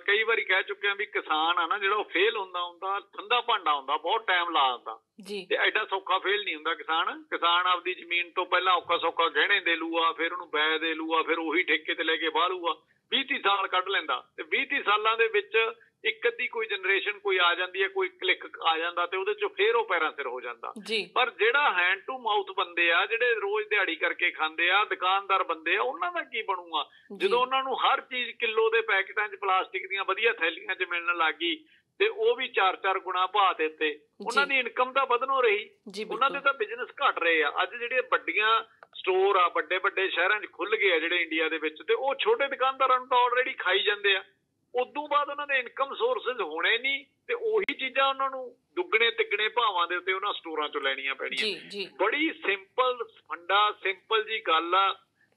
ਕਈ ਵਾਰੀ ਕਹਿ ਚੁੱਕਿਆ ਵੀ ਕਿਸਾਨ ਆ ਨਾ ਜਿਹੜਾ ਉਹ ਫੇਲ ਹੁੰਦਾ ਠੰਡਾ ਭਾਂਡਾ ਹੁੰਦਾ, ਬਹੁਤ ਟਾਈਮ ਲਾ ਦਿੰਦਾ ਤੇ ਐਡਾ ਸੌਖਾ ਫੇਲ ਨਹੀਂ ਹੁੰਦਾ ਕਿਸਾਨ ਆਪਦੀ ਜ਼ਮੀਨ ਤੋਂ ਪਹਿਲਾਂ ਔਖਾ ਸੌਖਾ ਗਹਿਣੇ ਦੇ ਲੂਆ, ਫਿਰ ਉਹਨੂੰ ਬੈ ਦੇ ਲੂਆ, ਫਿਰ ਉਹੀ ਠੇਕੇ ਤੇ ਲੈ ਕੇ ਬਾਹ ਲੂਆ, 20-30 ਸਾਲ ਕੱਢ ਲੈਂਦਾ ਤੇ 20-30 ਸਾਲਾਂ ਦੇ ਵਿੱਚ ਇੱਕ ਅੱਧੀ ਕੋਈ ਜਨਰੇਸ਼ਨ ਕੋਈ ਆ ਜਾਂਦੀ ਹੈ, ਕੋਈ ਕਲਿੱਕ ਆ ਜਾਂਦਾ ਤੇ ਉਹਦੇ ਚੋਂ ਫੇਰ ਉਹ ਪੈਰਾਂ ਸਿਰ ਹੋ ਜਾਂਦਾ। ਪਰ ਜਿਹੜਾ ਹੈਂਡ ਟੂ ਮਾਊਥ ਬੰਦੇ ਆ, ਜਿਹੜੇ ਰੋਜ਼ ਦਿਹਾੜੀ ਕਰਕੇ ਖਾਂਦੇ ਆ, ਦੁਕਾਨਦਾਰ ਬੰਦੇ ਆ, ਉਹਨਾਂ ਦਾ ਕੀ ਬਣੂਗਾ ਜਦੋਂ ਉਹਨਾਂ ਨੂੰ ਹਰ ਚੀਜ਼ ਕਿਲੋ ਦੇ ਪੈਕਟਾਂ 'ਚ ਪਲਾਸਟਿਕ ਦੀਆਂ ਵਧੀਆ ਥੈਲੀਆਂ 'ਚ ਮਿਲਣ ਲੱਗ ਗਈ ਤੇ ਉਹ ਵੀ 4-4 ਗੁਣਾ ਭਾਅ ਦੇ ਉੱਤੇ। ਉਹਨਾਂ ਦੀ ਇਨਕਮ ਤਾਂ ਵਧਣੋਂ ਰਹੀ, ਉਹਨਾਂ ਦੇ ਤਾਂ ਬਿਜ਼ਨਸ ਘਟ ਰਹੇ ਆ। ਅੱਜ ਜਿਹੜੀਆਂ ਵੱਡੀਆਂ ਸਟੋਰ ਆ ਵੱਡੇ ਵੱਡੇ ਸ਼ਹਿਰਾਂ 'ਚ ਖੁੱਲ ਗਏ ਆ ਜਿਹੜੇ ਇੰਡੀਆ ਦੇ ਵਿੱਚ, ਤੇ ਉਹ ਛੋਟੇ ਦੁਕਾਨਦਾਰਾਂ ਨੂੰ ਤਾਂ ਆਲਰੇਡੀ ਖਾਈ ਜਾਂਦੇ ਆ। ਉਦੋਂ ਬਾਅਦ ਉਹਨਾਂ ਦੇ ਇਨਕਮ ਸੋਰਸਿਸ ਹੋਣੇ ਨਹੀਂ ਤੇ ਉਹੀ ਚੀਜ਼ਾਂ ਉਹਨਾਂ ਨੂੰ ਦੁੱਗਣੇ ਤਿੱਗਣੇ ਭਾਵਾਂ ਦੇ ਉੱਤੇ ਉਹਨਾਂ ਸਟੋਰਾਂ 'ਚੋਂ ਲੈਣੀਆਂ ਪੈਣੀਆਂ। ਬੜੀ ਸਿੰਪਲ ਫੰਡਾ, ਸਿੰਪਲ ਜੀ ਗੱਲ ਆ।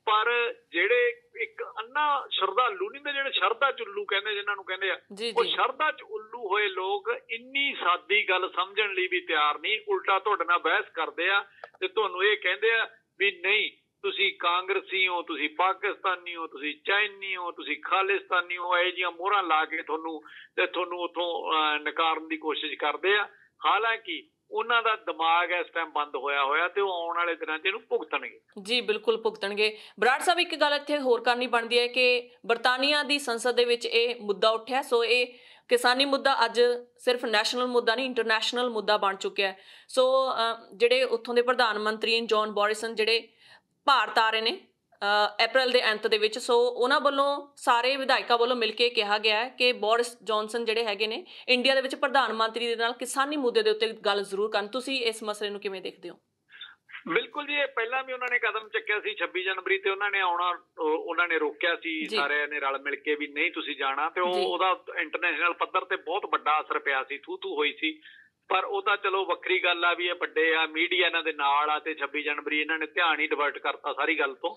ਪਰ ਜਿਹੜੇ ਇੱਕ ਅੰਨਾ ਸ਼ਰਧਾਲੂ ਨਹੀਂ, ਜਿਹੜੇ ਸ਼ਰਧਾ ਚ ਉੱਲੂ ਕਹਿੰਦੇ ਜਿਹਨਾਂ ਨੂੰ ਕਹਿੰਦੇ ਆ, ਉਹ ਸ਼ਰਧਾ ਚ ਉੱਲੂ ਹੋਏ ਲੋਕ ਇੰਨੀ ਸਾਦੀ ਗੱਲ ਸਮਝਣ ਲਈ ਵੀ ਤਿਆਰ ਨਹੀਂ, ਉਲਟਾ ਤੁਹਾਡੇ ਨਾਲ ਬਹਿਸ ਕਰਦੇ ਆ ਤੇ ਤੁਹਾਨੂੰ ਇਹ ਕਹਿੰਦੇ ਆ ਵੀ ਨਹੀਂ ਤੁਸੀਂ ਕਾਂਗਰਸੀ ਹੋ, ਤੁਸੀਂ ਪਾਕਿਸਤਾਨੀ ਹੋ, ਤੁਸੀਂ ਚਾਈਨੀ ਹੋ, ਤੁਸੀਂ ਖਾਲਿਸਤਾਨੀ ਹੋ, ਇਹ ਜਿਹੀਆਂ ਮੋਹਰਾਂ ਲਾ ਕੇ ਤੁਹਾਨੂੰ ਉੱਥੋਂ ਨਕਾਰਨ ਦੀ ਕੋਸ਼ਿਸ਼ ਕਰਦੇ ਆ। ਹਾਲਾਂਕਿ ਉਹਨਾਂ ਦਾ ਦਿਮਾਗ ਇਸ ਟਾਈਮ ਬੰਦ ਹੋਇਆ ਤੇ ਉਹ ਆਉਣ ਵਾਲੇ ਦਿਨਾਂ 'ਚ ਇਹਨੂੰ ਭੁਗਤਣਗੇ। ਜੀ ਬਿਲਕੁਲ ਭੁਗਤਣਗੇ। ਬਰਾੜ ਸਾਹਿਬ, ਇੱਕ ਗੱਲ ਇੱਥੇ ਹੋਰ ਕਰਨੀ ਬਣਦੀ ਹੈ ਕਿ ਬਰਤਾਨੀਆ ਦੀ ਸੰਸਦ ਦੇ ਵਿੱਚ ਇਹ ਮੁੱਦਾ ਉੱਠਿਆ। ਸੋ ਇਹ ਕਿਸਾਨੀ ਮੁੱਦਾ ਅੱਜ ਸਿਰਫ ਨੈਸ਼ਨਲ ਮੁੱਦਾ ਨਹੀਂ, ਇੰਟਰਨੈਸ਼ਨਲ ਮੁੱਦਾ ਬਣ ਚੁੱਕਿਆ। ਸੋ ਜਿਹੜੇ ਉੱਥੋਂ ਦੇ ਪ੍ਰਧਾਨ ਮੰਤਰੀ ਜੌਨ ਬੋਰਿਸਨ ਜਿਹੜੇ ਭਾਰਤ ਆ ਰਹੇ ਨੇ ਅਪ੍ਰੈਲ ਦੇ ਅੰਤ ਦੇ ਵਿੱਚ, ਸੋ ਉਹਨਾਂ ਵੱਲੋਂ ਸਾਰੇ ਵਿਧਾਇਕਾਂ ਵੱਲੋਂ ਮਿਲ ਕੇ ਕਿਹਾ ਗਿਆ ਹੈ ਕਿ ਬੋਰਿਸ ਜੌਨਸਨ ਜਿਹੜੇ ਹੈਗੇ ਨੇ ਇੰਡੀਆ ਦੇ ਵਿੱਚ ਪ੍ਰਧਾਨ ਮੰਤਰੀ ਦੇ ਨਾਲ ਕਿਸਾਨੀ ਮੁੱਦੇ ਦੇ ਉੱਤੇ ਗੱਲ ਜ਼ਰੂਰ ਕਰਨ। ਤੁਸੀਂ ਇਸ ਮਸਲੇ ਨੂੰ ਕਿਵੇਂ ਦੇਖਦੇ ਹੋ? ਬਿਲਕੁਲ ਜੀ, ਇਹ ਪਹਿਲਾਂ ਵੀ ਉਹਨਾਂ ਨੇ ਕਦਮ ਚੱਕਿਆ ਸੀ 26 ਜਨਵਰੀ ਤੇ ਉਹਨਾਂ ਨੇ ਆਉਣਾ, ਉਹਨਾਂ ਨੇ ਰੋਕਿਆ ਸੀ ਸਾਰਿਆਂ ਨੇ ਰਲ ਮਿਲ ਕੇ ਵੀ ਨਹੀਂ ਤੁਸੀਂ ਜਾਣਾ, ਤੇ ਉਹਦਾ ਇੰਟਰਨੈਸ਼ਨਲ ਪੱਧਰ ਤੇ ਬਹੁਤ ਵੱਡਾ ਅਸਰ ਪਿਆ ਸੀ, ਥੂ ਹੋਈ ਸੀ। ਪਰ ਉਹ ਤਾਂ ਚਲੋ ਵੱਖਰੀ ਗੱਲ ਆ ਵੀ ਇਹ ਵੱਡੇ ਆ, ਮੀਡੀਆ ਇਹਨਾਂ ਦੇ ਨਾਲ ਆ ਤੇ 26 ਜਨਵਰੀ ਇਹਨਾਂ ਨੇ ਧਿਆਨ ਹੀ ਡਿਵਰਟ ਕਰਤਾ ਸਾਰੀ ਗੱਲ ਤੋਂ।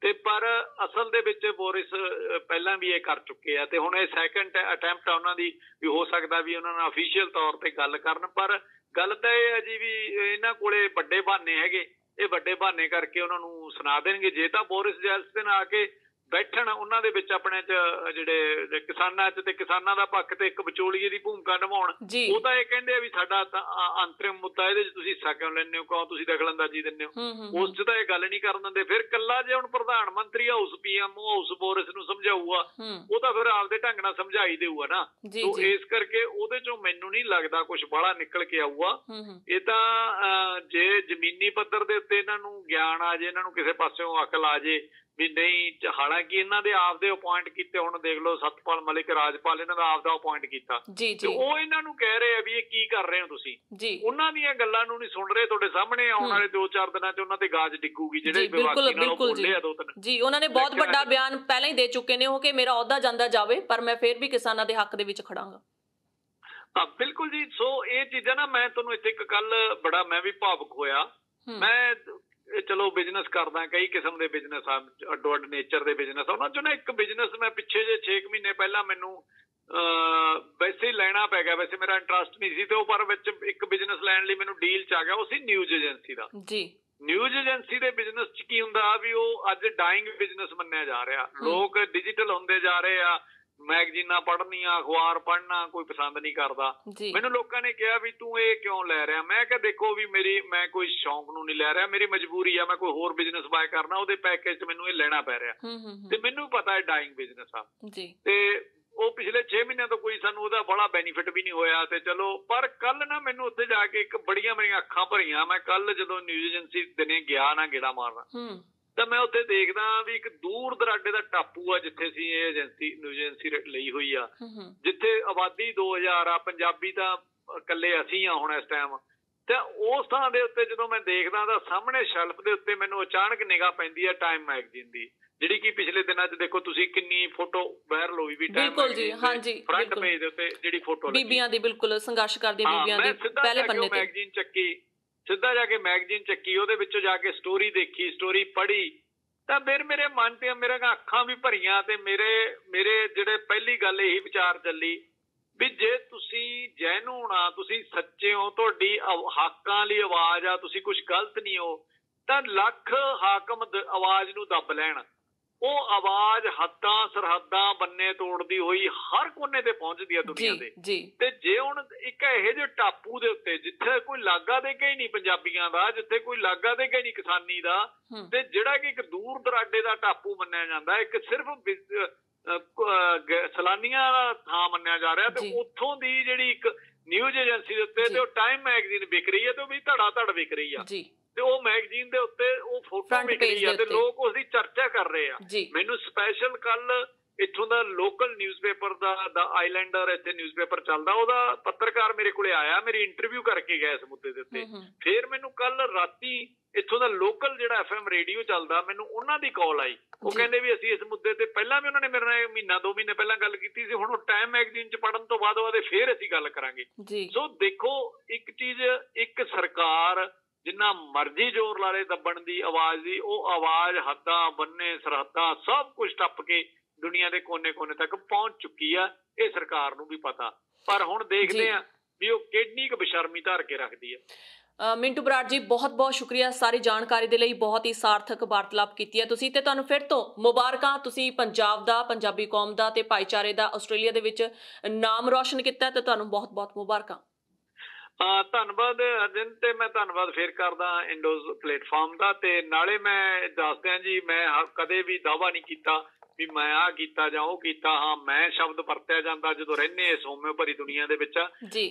ਤੇ ਪਰ ਅਸਲ ਦੇ ਵਿੱਚ ਬੋਰਿਸ ਪਹਿਲਾਂ ਵੀ ਇਹ ਕਰ ਚੁੱਕੇ ਆ ਤੇ ਹੁਣ ਇਹ ਸੈਕੰਡ ਅਟੈਂਪਟ ਆ ਉਹਨਾਂ ਦੀ ਵੀ ਹੋ ਸਕਦਾ ਵੀ ਉਹਨਾਂ ਨਾਲ ਅਫੀਸ਼ੀਅਲ ਤੌਰ ਤੇ ਗੱਲ ਕਰਨ। ਪਰ ਗੱਲ ਤਾਂ ਇਹ ਹੈ ਜੀ ਵੀ ਇਹਨਾਂ ਕੋਲੇ ਵੱਡੇ ਬਹਾਨੇ ਹੈਗੇ, ਇਹ ਵੱਡੇ ਬਹਾਨੇ ਕਰਕੇ ਉਹਨਾਂ ਨੂੰ ਸੁਣਾ ਦੇਣਗੇ। ਜੇ ਤਾਂ ਬੋਰਿਸ ਜੈਲਸਨ ਆ ਕੇ ਬੈਠਣ ਉਹਨਾਂ ਦੇ ਵਿੱਚ ਆਪਣੇ ਚ ਜਿਹੜੇ ਕਿਸਾਨਾਂ ਚ ਤੇ ਕਿਸਾਨਾਂ ਦਾ ਪੱਖ ਤੇ ਇੱਕ ਵਿਚੋਲੀਏ ਦੀ ਭੂਮਿਕਾ ਨਿਭਾਉਣ, ਉਹ ਤਾਂ ਇਹ ਕਹਿੰਦੇ ਆ ਵੀ ਸਾਡਾ ਤਾਂ ਅੰਤਰਿਮ ਮੁੱਦਾ, ਇਹਦੇ ਚ ਤੁਸੀਂ ਹਿੱਸਾ ਕਿਉਂ ਲੈਂਦੇ ਹੋ, ਕਿਉਂ ਤੁਸੀਂ ਦਖਲਅੰਦਾਜ਼ੀ ਦਿੰਦੇ ਹੋ, ਉਸ ਚ ਤਾਂ ਇਹ ਗੱਲ ਨਹੀਂ ਕਰਨ ਦਿੰਦੇ। ਫਿਰ ਕੱਲਾ ਜੇ ਹੁਣ ਪ੍ਰਧਾਨ ਮੰਤਰੀ ਹਾਊਸ ਪੀਐਮਓ ਹਾਊਸ ਬੋਰਿਸ ਨੂੰ ਸਮਝਾਊਗਾ, ਉਹ ਤਾਂ ਫਿਰ ਆਪਦੇ ਢੰਗ ਨਾਲ ਸਮਝਾਈ ਦੇਊਗਾ ਨਾ। ਸੋ ਇਸ ਕਰਕੇ ਉਹਦੇ ਚੋਂ ਮੈਨੂੰ ਨਹੀਂ ਲੱਗਦਾ ਕੁਛ ਬਾਹਲਾ ਨਿਕਲ ਕੇ ਆਊਗਾ। ਇਹ ਤਾਂ ਜੇ ਜ਼ਮੀਨੀ ਪੱਧਰ ਦੇ ਉੱਤੇ ਇਹਨਾਂ ਨੂੰ ਗਿਆਨ ਆ ਜੇ, ਇਹਨਾਂ ਨੂੰ ਕਿਸੇ ਪਾਸਿਓਂ ਅਕਲ ਆ ਜੇ ਵੀ ਨਹੀਂ, ਹਾਲਾਂਕਿ ਇਹਨਾਂ ਦੇ ਆਪਦੇ ਅਪੁਆਇੰਟ ਕੀਤੇ, ਹੁਣ ਦੇਖ ਲਓ ਸਤਪਾਲ ਮਲਿਕ ਰਾਜਪਾਲ ਇਹਨਾਂ ਦਾ ਆਪਦਾ ਅਪੁਆਇੰਟ ਕੀਤਾ ਤੇ ਉਹ ਇਹਨਾਂ ਨੂੰ ਕਹਿ ਰਹੇ ਆ ਵੀ ਇਹ ਕੀ ਕਰ ਰਹੇ ਹੋ ਤੁਸੀਂ, ਉਹਨਾਂ ਦੀਆਂ ਗੱਲਾਂ ਨੂੰ ਨਹੀਂ ਸੁਣ ਰਹੇ। ਤੁਹਾਡੇ ਸਾਹਮਣੇ ਆਉਣ ਵਾਲੇ 2-4 ਦਿਨਾਂ ਚ ਉਹਨਾਂ ਤੇ ਗਾਜ ਡਿੱਗੂਗੀ ਜਿਹੜੇ ਵਿਵਾਦੀ ਨਾਲੋਂ ਬੋਲੇ ਆ 2-3 ਜੀ। ਉਹਨਾਂ ਨੇ ਬਹੁਤ ਵੱਡਾ ਬਿਆਨ ਪਹਿਲਾਂ ਹੀ ਦੇ ਚੁੱਕੇ ਨੇ ਉਹ ਕਿ ਮੇਰਾ ਅਹੁਦਾ ਜਾਂਦਾ ਜਾਵੇ ਪਰ ਮੈਂ ਫਿਰ ਵੀ ਕਿਸਾਨਾਂ ਦੇ ਹੱਕ ਦੇ ਵਿੱਚ ਖੜਾਂਗਾ। ਹਾਂ ਬਿਲਕੁਲ ਜੀ। ਸੋ ਇਹ ਚੀਜ਼ਾਂ ਨਾ, ਮੈਂ ਤੁਹਾਨੂੰ ਇੱਥੇ ਇੱਕ ਕੱਲ ਬੜਾ ਮੈਂ ਵੀ ਭਾਵੁਕ ਹੋਇਆ। ਮੈਂ ਚਲੋ ਬਿਜ਼ਨਸ ਕਰਦਾ, ਕਈ ਕਿਸਮ ਦੇ ਬਿਜ਼ਨਸ ਆ, ਅੱਡੋ ਅੱਡ ਨੇਚਰ ਦੇ ਬਿਜ਼ਨਸ ਆ। ਉਹਨਾਂ ਚੋਂ ਨਾ ਇੱਕ ਬਿਜ਼ਨਸ ਮੈਂ ਪਿੱਛੇ ਜੇ 6 ਮਹੀਨੇ ਪਹਿਲਾਂ ਮੈਨੂੰ ਵੈਸੇ ਹੀ ਲੈਣਾ ਪੈ ਗਿਆ, ਵੈਸੇ ਮੇਰਾ ਇੰਟਰਸਟ ਨਹੀਂ ਸੀ ਤੇ ਉਹ ਪਰ ਵਿੱਚ ਇੱਕ ਬਿਜ਼ਨਸ ਲੈਣ ਲਈ ਮੈਨੂੰ ਡੀਲ 'ਚ ਆ ਗਿਆ। ਉਹ ਸੀ ਨਿਊਜ਼ ਏਜੰਸੀ ਦਾ। ਜੀ, ਨਿਊਜ਼ ਏਜੰਸੀ ਦੇ ਬਿਜ਼ਨਸ 'ਚ ਕੀ ਹੁੰਦਾ ਵੀ ਉਹ ਅੱਜ ਡਾਇੰਗ ਬਿਜ਼ਨਸ ਮੰਨਿਆ ਜਾ ਰਿਹਾ। ਲੋਕ ਡਿਜੀਟਲ ਹੁੰਦੇ ਜਾ ਰਹੇ ਆ, ਮੈਗਜ਼ੀਨਾਂ ਪੜ੍ਹਨੀਆਂ, ਅਖਬਾਰ ਪੜ੍ਹਨਾ ਕੋਈ ਪਸੰਦ ਨਹੀਂ ਕਰਦਾ। ਮੈਨੂੰ ਲੋਕਾਂ ਨੇ ਕਿਹਾ ਵੀ ਤੂੰ ਇਹ ਕਿਉਂ ਲੈ ਰਿਹਾ? ਮੈਂ ਕਿਹਾ ਦੇਖੋ ਵੀ ਮੈਂ ਕੋਈ ਸ਼ੌਂਕ ਨੂੰ ਨਹੀਂ ਲੈ ਰਿਹਾ, ਮੇਰੀ ਮਜਬੂਰੀ ਆ, ਮੈਂ ਕੋਈ ਹੋਰ ਬਿਜ਼ਨਸ ਬਾਏ ਕਰਨਾ, ਉਹਦੇ ਪੈਕੇਜ 'ਚ ਮੈਨੂੰ ਇਹ ਲੈਣਾ ਪੈ ਰਿਹਾ ਤੇ ਮੈਨੂੰ ਪਤਾ ਹੈ ਡਾਇੰਗ ਬਿਜ਼ਨਸ ਆ। ਤੇ ਉਹ ਪਿਛਲੇ 6 ਮਹੀਨਿਆਂ ਤੋਂ ਕੋਈ ਸਾਨੂੰ ਉਹਦਾ ਬੜਾ ਬੈਨੀਫਿਟ ਵੀ ਨਹੀਂ ਹੋਇਆ ਤੇ ਚਲੋ। ਪਰ ਕੱਲ ਨਾ ਮੈਨੂੰ ਉੱਥੇ ਜਾ ਕੇ ਇੱਕ ਬੜੀਆਂ ਮੇਰੀਆਂ ਅੱਖਾਂ ਭਰੀਆਂ। ਮੈਂ ਕੱਲ ਜਦੋਂ ਨਿਊਜ਼ ਏਜੰਸੀ ਦਿਨੇ ਗਿਆ ਨਾ ਗੇੜਾ ਮਾਰਨਾ, ਤਾਂ ਮੈਂ ਉੱਥੇ ਦੇਖਦਾ ਵੀ ਇੱਕ ਦੂਰ ਦਰਾਡੇ ਦਾ ਟਾਪੂ ਆ ਜਿੱਥੇ ਅਸੀਂ ਇਹ ਨਿਊਜ਼ ਏਜੰਸੀ ਲਈ ਹੋਈ ਆ, ਜਿੱਥੇ ਆਬਾਦੀ 2000 ਆ, ਪੰਜਾਬੀ ਤਾਂ ਇਕੱਲੇ ਅਸੀਂ ਆ ਹੁਣ ਇਸ ਟਾਈਮ। ਤੇ ਉਸ ਥਾਂ ਦੇ ਉੱਤੇ ਜਦੋਂ ਮੈਂ ਦੇਖਦਾ ਤਾਂ ਸਾਹਮਣੇ ਸ਼ੈਲਫ ਦੇ ਉੱਤੇ ਮੈਨੂੰ ਅਚਾਨਕ ਨਿਗਾਹ ਪੈਂਦੀ ਹੈ ਟਾਈਮ ਮੈਗਜ਼ੀਨ ਦੀ, ਜਿਹੜੀ ਕਿ ਪਿਛਲੇ ਦਿਨਾਂ 'ਚ ਦੇਖੋ ਤੁਸੀਂ ਕਿੰਨੀ ਫੋਟੋ ਵਾਇਰਲ ਹੋਈ ਵੀ ਬਿਲਕੁਲ ਜੀ, ਹਾਂਜੀ, ਫਰੰਟ ਪੇਜ ਦੇ ਉੱਤੇ ਜਿਹੜੀ ਫੋਟੋ ਬੀਬੀਆਂ ਦੀ, ਬਿਲਕੁਲ ਸੰਘਰਸ਼ ਕਰਦੀਆਂ ਬੀਬੀਆਂ ਦੀ ਪਹਿਲੇ ਪੰਨੇ ਤੇ ਮੈਗਜ਼ੀਨ ਚੱਕੀ, ਸਿੱਧਾ ਜਾ ਕੇ ਮੈਗਜ਼ੀਨ ਚੱਕੀ, ਉਹਦੇ ਵਿੱਚੋਂ ਜਾ ਕੇ ਸਟੋਰੀ ਦੇਖੀ, ਸਟੋਰੀ ਪੜ੍ਹੀ, ਤਾਂ ਫਿਰ ਮੇਰੇ ਮਨ ਤੇ ਮੇਰੇ ਅੱਖਾਂ ਵੀ ਭਰੀਆਂ ਤੇ ਮੇਰੇ ਜਿਹੜੇ ਪਹਿਲੀ ਗੱਲ ਇਹੀ ਵਿਚਾਰ ਚੱਲੀ ਵੀ ਜੇ ਤੁਸੀਂ ਜੈਨੂਨ ਆ, ਤੁਸੀਂ ਸੱਚੇ ਹੋ, ਤੁਹਾਡੀ ਹੱਕਾਂ ਲਈ ਆਵਾਜ਼ ਆ, ਤੁਸੀਂ ਕੁਝ ਗਲਤ ਨਹੀਂ ਹੋ, ਤਾਂ ਲੱਖ ਹਾਕਮ ਆਵਾਜ਼ ਨੂੰ ਦੱਬ ਲੈਣ। ਉਹ ਆਵਾਜ਼ ਹੱਦਾਂ ਸਰਹੱਦਾਂ ਬੰਨੇ ਤੋੜਦੀ ਹੋਈ ਹਰ ਕੋਨੇ ਤੇ ਪਹੁੰਚਦੀ ਆ ਦੁਨੀਆ ਦੇ। ਤੇ ਜੇ ਹੁਣ ਇੱਕ ਇਹੋ ਜਿਹੇ ਟਾਪੂ ਦੇ ਉੱਤੇ ਜਿੱਥੇ ਕੋਈ ਲਾਗਾ ਦੇ ਕੇ ਹੀ ਨਹੀਂ ਪੰਜਾਬੀਆਂ ਦਾ, ਜਿੱਥੇ ਕੋਈ ਲਾਗਾ ਦੇ ਕੇ ਨਹੀਂ ਕਿਸਾਨੀ ਦਾ, ਤੇ ਜਿਹੜਾ ਕਿ ਇੱਕ ਦੂਰ ਦਰਾਡੇ ਦਾ ਟਾਪੂ ਮੰਨਿਆ ਜਾਂਦਾ, ਇੱਕ ਸਿਰਫ ਸੈਲਾਨੀਆਂ ਦਾ ਥਾਂ ਮੰਨਿਆ ਜਾ ਰਿਹਾ, ਤੇ ਉੱਥੋਂ ਦੀ ਜਿਹੜੀ ਇੱਕ ਨਿਊਜ਼ ਏਜੰਸੀ ਦੇ ਉੱਤੇ ਤੇ ਉਹ ਟਾਈਮ ਮੈਗਜ਼ੀਨ ਵਿਕ ਰਹੀ ਹੈ, ਤੇ ਉਹ ਵੀ ਧੜਾ ਧੜ ਵਿਕ ਰਹੀ ਆ, ਤੇ ਉਹ ਮੈਗਜ਼ੀਨ ਦੇ ਉੱਤੇ ਉਹ ਫੋਟੋ ਵਿਕ ਰਹੀ ਆ ਤੇ ਲੋਕ ਉਸਦੀ ਚਰਚਾ ਕਰ ਰਹੇ ਆ। ਮੈਨੂੰ ਸਪੈਸ਼ਲ ਕੱਲ ਇੱਥੋਂ ਦਾ ਲੋਕਲ ਨਿਊਜ਼ਪੇਪਰ ਦਾ ਆਈਲੈਂਡਰ, ਇੱਥੇ ਨਿਊਜ਼ਪੇਪਰ ਚੱਲਦਾ, ਉਹਦਾ ਪੱਤਰਕਾਰ ਮੇਰੇ ਕੋਲੇ ਆਇਆ, ਮੇਰੀ ਇੰਟਰਵਿਊ ਕਰਕੇ ਗਿਆ ਇਸ ਮੁੱਦੇ ਦੇ ਉੱਤੇ। ਫਿਰ ਮੈਨੂੰ ਕੱਲ ਰਾਤੀ ਇੱਥੋਂ ਦਾ ਲੋਕਲ ਜਿਹੜਾ FM ਰੇਡੀਓ ਚੱਲਦਾ, ਮੈਨੂੰ ਉਹਨਾਂ ਦੀ ਕਾਲ ਆਈ, ਉਹ ਕਹਿੰਦੇ ਵੀ ਅਸੀਂ ਇਸ ਮੁੱਦੇ ਤੇ ਪਹਿਲਾਂ ਵੀ ਉਹਨਾਂ ਨੇ ਮੇਰੇ ਨਾਲ ਮਹੀਨਾ 2 ਮਹੀਨੇ ਪਹਿਲਾਂ ਗੱਲ ਕੀਤੀ ਸੀ, ਹੁਣ ਉਹ ਟਾਈਮ ਮੈਗਜ਼ੀਨ 'ਚ ਪੜ੍ਹਨ ਤੋਂ ਬਾਅਦ ਉਹਦੇ ਫਿਰ ਅਸੀਂ ਗੱਲ ਕਰਾਂਗੇ। ਸੋ ਦੇਖੋ, ਇੱਕ ਚੀਜ਼, ਇੱਕ ਸਰਕਾਰ ਜਿੰਨਾ ਮਰਜ਼ੀ ਜ਼ੋਰ ਲਾ ਲੇ ਦੱਬਣ ਦੀ ਆਵਾਜ਼ ਦੀ, ਉਹ ਆਵਾਜ਼ ਹੱਦਾਂ ਬੰਨੇ ਸਰਹੱਦਾਂ ਸਭ ਕੁਝ ਟੱਪ ਕੇ ਦੁਨੀਆ ਦੇ ਕੋਨੇ-ਕੋਨੇ ਤੱਕ ਪਹੁੰਚ ਚੁੱਕੀ ਆ। ਇਹ ਸਰਕਾਰ ਨੂੰ ਵੀ ਪਤਾ, ਪਰ ਹੁਣ ਦੇਖਦੇ ਆ ਵੀ ਉਹ ਕਿੰਨੀ ਕੁ ਬੇਸ਼ਰਮੀ ਧਾਰ ਕੇ ਰੱਖਦੀ ਆ। ਮਿੰਟੂ ਬਰਾੜ ਜੀ, ਬਹੁਤ-ਬਹੁਤ ਸ਼ੁਕਰੀਆ ਸਾਰੀ ਜਾਣਕਾਰੀ ਦੇ ਲਈ, ਬਹੁਤ ਹੀ ਸਾਰਥਕ ਵਾਰਤਾਲਾਪ ਕੀਤੀ ਹੈ ਤੁਸੀਂ, ਤੇ ਤੁਹਾਨੂੰ ਫਿਰ ਤੋਂ ਮੁਬਾਰਕਾਂ। ਤੁਸੀਂ ਪੰਜਾਬ ਦਾ, ਪੰਜਾਬੀ ਕੌਮ ਦਾ ਤੇ ਭਾਈਚਾਰੇ ਦਾ ਆਸਟ੍ਰੇਲੀਆ ਦੇ ਵਿੱਚ ਨਾਮ ਰੋਸ਼ਨ ਕੀਤਾ, ਤੇ ਤੁਹਾਨੂੰ ਬਹੁਤ-ਬਹੁਤ ਮੁਬਾਰਕਾਂ। ਧੰਨਵਾਦ ਅਰਜਨ, ਤੇ ਮੈਂ ਧੰਨਵਾਦ ਫੇਰ ਕਰਦਾ ਇੰਡੋਜ਼ ਪਲੇਟਫਾਰਮ ਦਾ। ਤੇ ਨਾਲੇ ਮੈਂ ਦੱਸਦਿਆਂ ਜੀ, ਮੈਂ ਕਦੇ ਵੀ ਦਾਅਵਾ ਨਹੀਂ ਕੀਤਾ ਵੀ ਮੈਂ ਆਹ ਕੀਤਾ ਜਾਂ ਉਹ ਕੀਤਾ। ਹਾਂ, ਮੈਂ ਸ਼ਬਦ ਵਰਤਿਆ ਜਾਂਦਾ ਜਦੋਂ ਰਹਿੰਦੇ ਇਸ ਹੋਮਿਓ ਭਰੀ ਦੁਨੀਆ ਦੇ ਵਿੱਚ,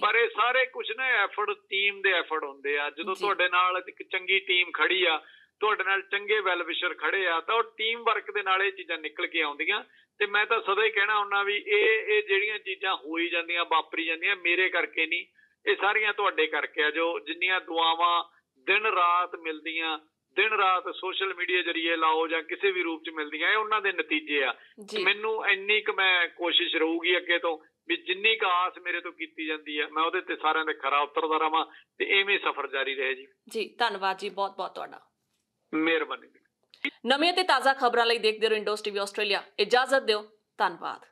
ਪਰ ਇਹ ਸਾਰੇ ਕੁਛ ਨਾ ਐਫਰਟ, ਟੀਮ ਦੇ ਐਫਰਟ ਹੁੰਦੇ ਆ। ਜਦੋਂ ਤੁਹਾਡੇ ਨਾਲ ਇੱਕ ਚੰਗੀ ਟੀਮ ਖੜੀ ਆ, ਤੁਹਾਡੇ ਨਾਲ ਚੰਗੇ ਵੈਲਵਿਸ਼ਰ ਖੜੇ ਆ, ਤਾਂ ਉਹ ਟੀਮ ਵਰਕ ਦੇ ਨਾਲ ਇਹ ਚੀਜ਼ਾਂ ਨਿਕਲ ਕੇ ਆਉਂਦੀਆਂ। ਤੇ ਮੈਂ ਤਾਂ ਸਦਾ ਹੀ ਕਹਿਣਾ ਹੁੰਦਾ ਵੀ ਇਹ ਜਿਹੜੀਆਂ ਚੀਜ਼ਾਂ ਹੋਈ ਜਾਂਦੀਆਂ, ਵਾਪਰੀ ਜਾਂਦੀਆਂ, ਮੇਰੇ ਕਰਕੇ ਨਹੀਂ, ਇਹ ਸਾਰੀਆਂ ਤੁਹਾਡੇ ਕਰਕੇ ਆ। ਜੋ ਜਿੰਨੀਆਂ ਦੁਆਵਾਂ ਦਿਨ ਰਾਤ ਮਿਲਦੀਆਂ, ਦਿਨ ਰਾਤ ਸੋਸ਼ਲ ਮੀਡੀਆ ਜਰੀਏ ਲਾਓ ਜਾਂ ਕਿਸੇ ਵੀ ਰੂਪ 'ਚ ਮਿਲਦੀਆਂ, ਇਹ ਉਹਨਾਂ ਦੇ ਨਤੀਜੇ ਆ। ਮੈਨੂੰ ਇੰਨੀ ਕੁ ਮੈਂ ਕੋਸ਼ਿਸ਼ ਰਹੂਗੀ ਅੱਗੇ ਤੋਂ ਵੀ ਜਿੰਨੀ ਕੁ ਆਸ ਮੇਰੇ ਤੋਂ ਕੀਤੀ ਜਾਂਦੀ ਹੈ, ਮੈਂ ਉਹਦੇ ਤੇ ਸਾਰਿਆਂ ਦੇ ਖਰਾ ਉਤਰਦਾ ਰਵਾਂ, ਤੇ ਇਵੇਂ ਸਫ਼ਰ ਜਾਰੀ ਰਹੇ ਜੀ। ਧੰਨਵਾਦ ਜੀ, ਬਹੁਤ-ਬਹੁਤ ਤੁਹਾਡਾ। ਮਿਹਰਬਾਨੀ। ਨਵੀਆਂ ਤੇ ਤਾਜ਼ਾ ਖਬਰਾਂ ਲਈ ਦੇਖਦੇ ਰਹੋ ਇੰਡੋਜ਼ TV ਆਸਟ੍ਰੇਲੀਆ। ਇਜਾਜ਼ਤ ਦਿਓ, ਧੰਨਵਾਦ।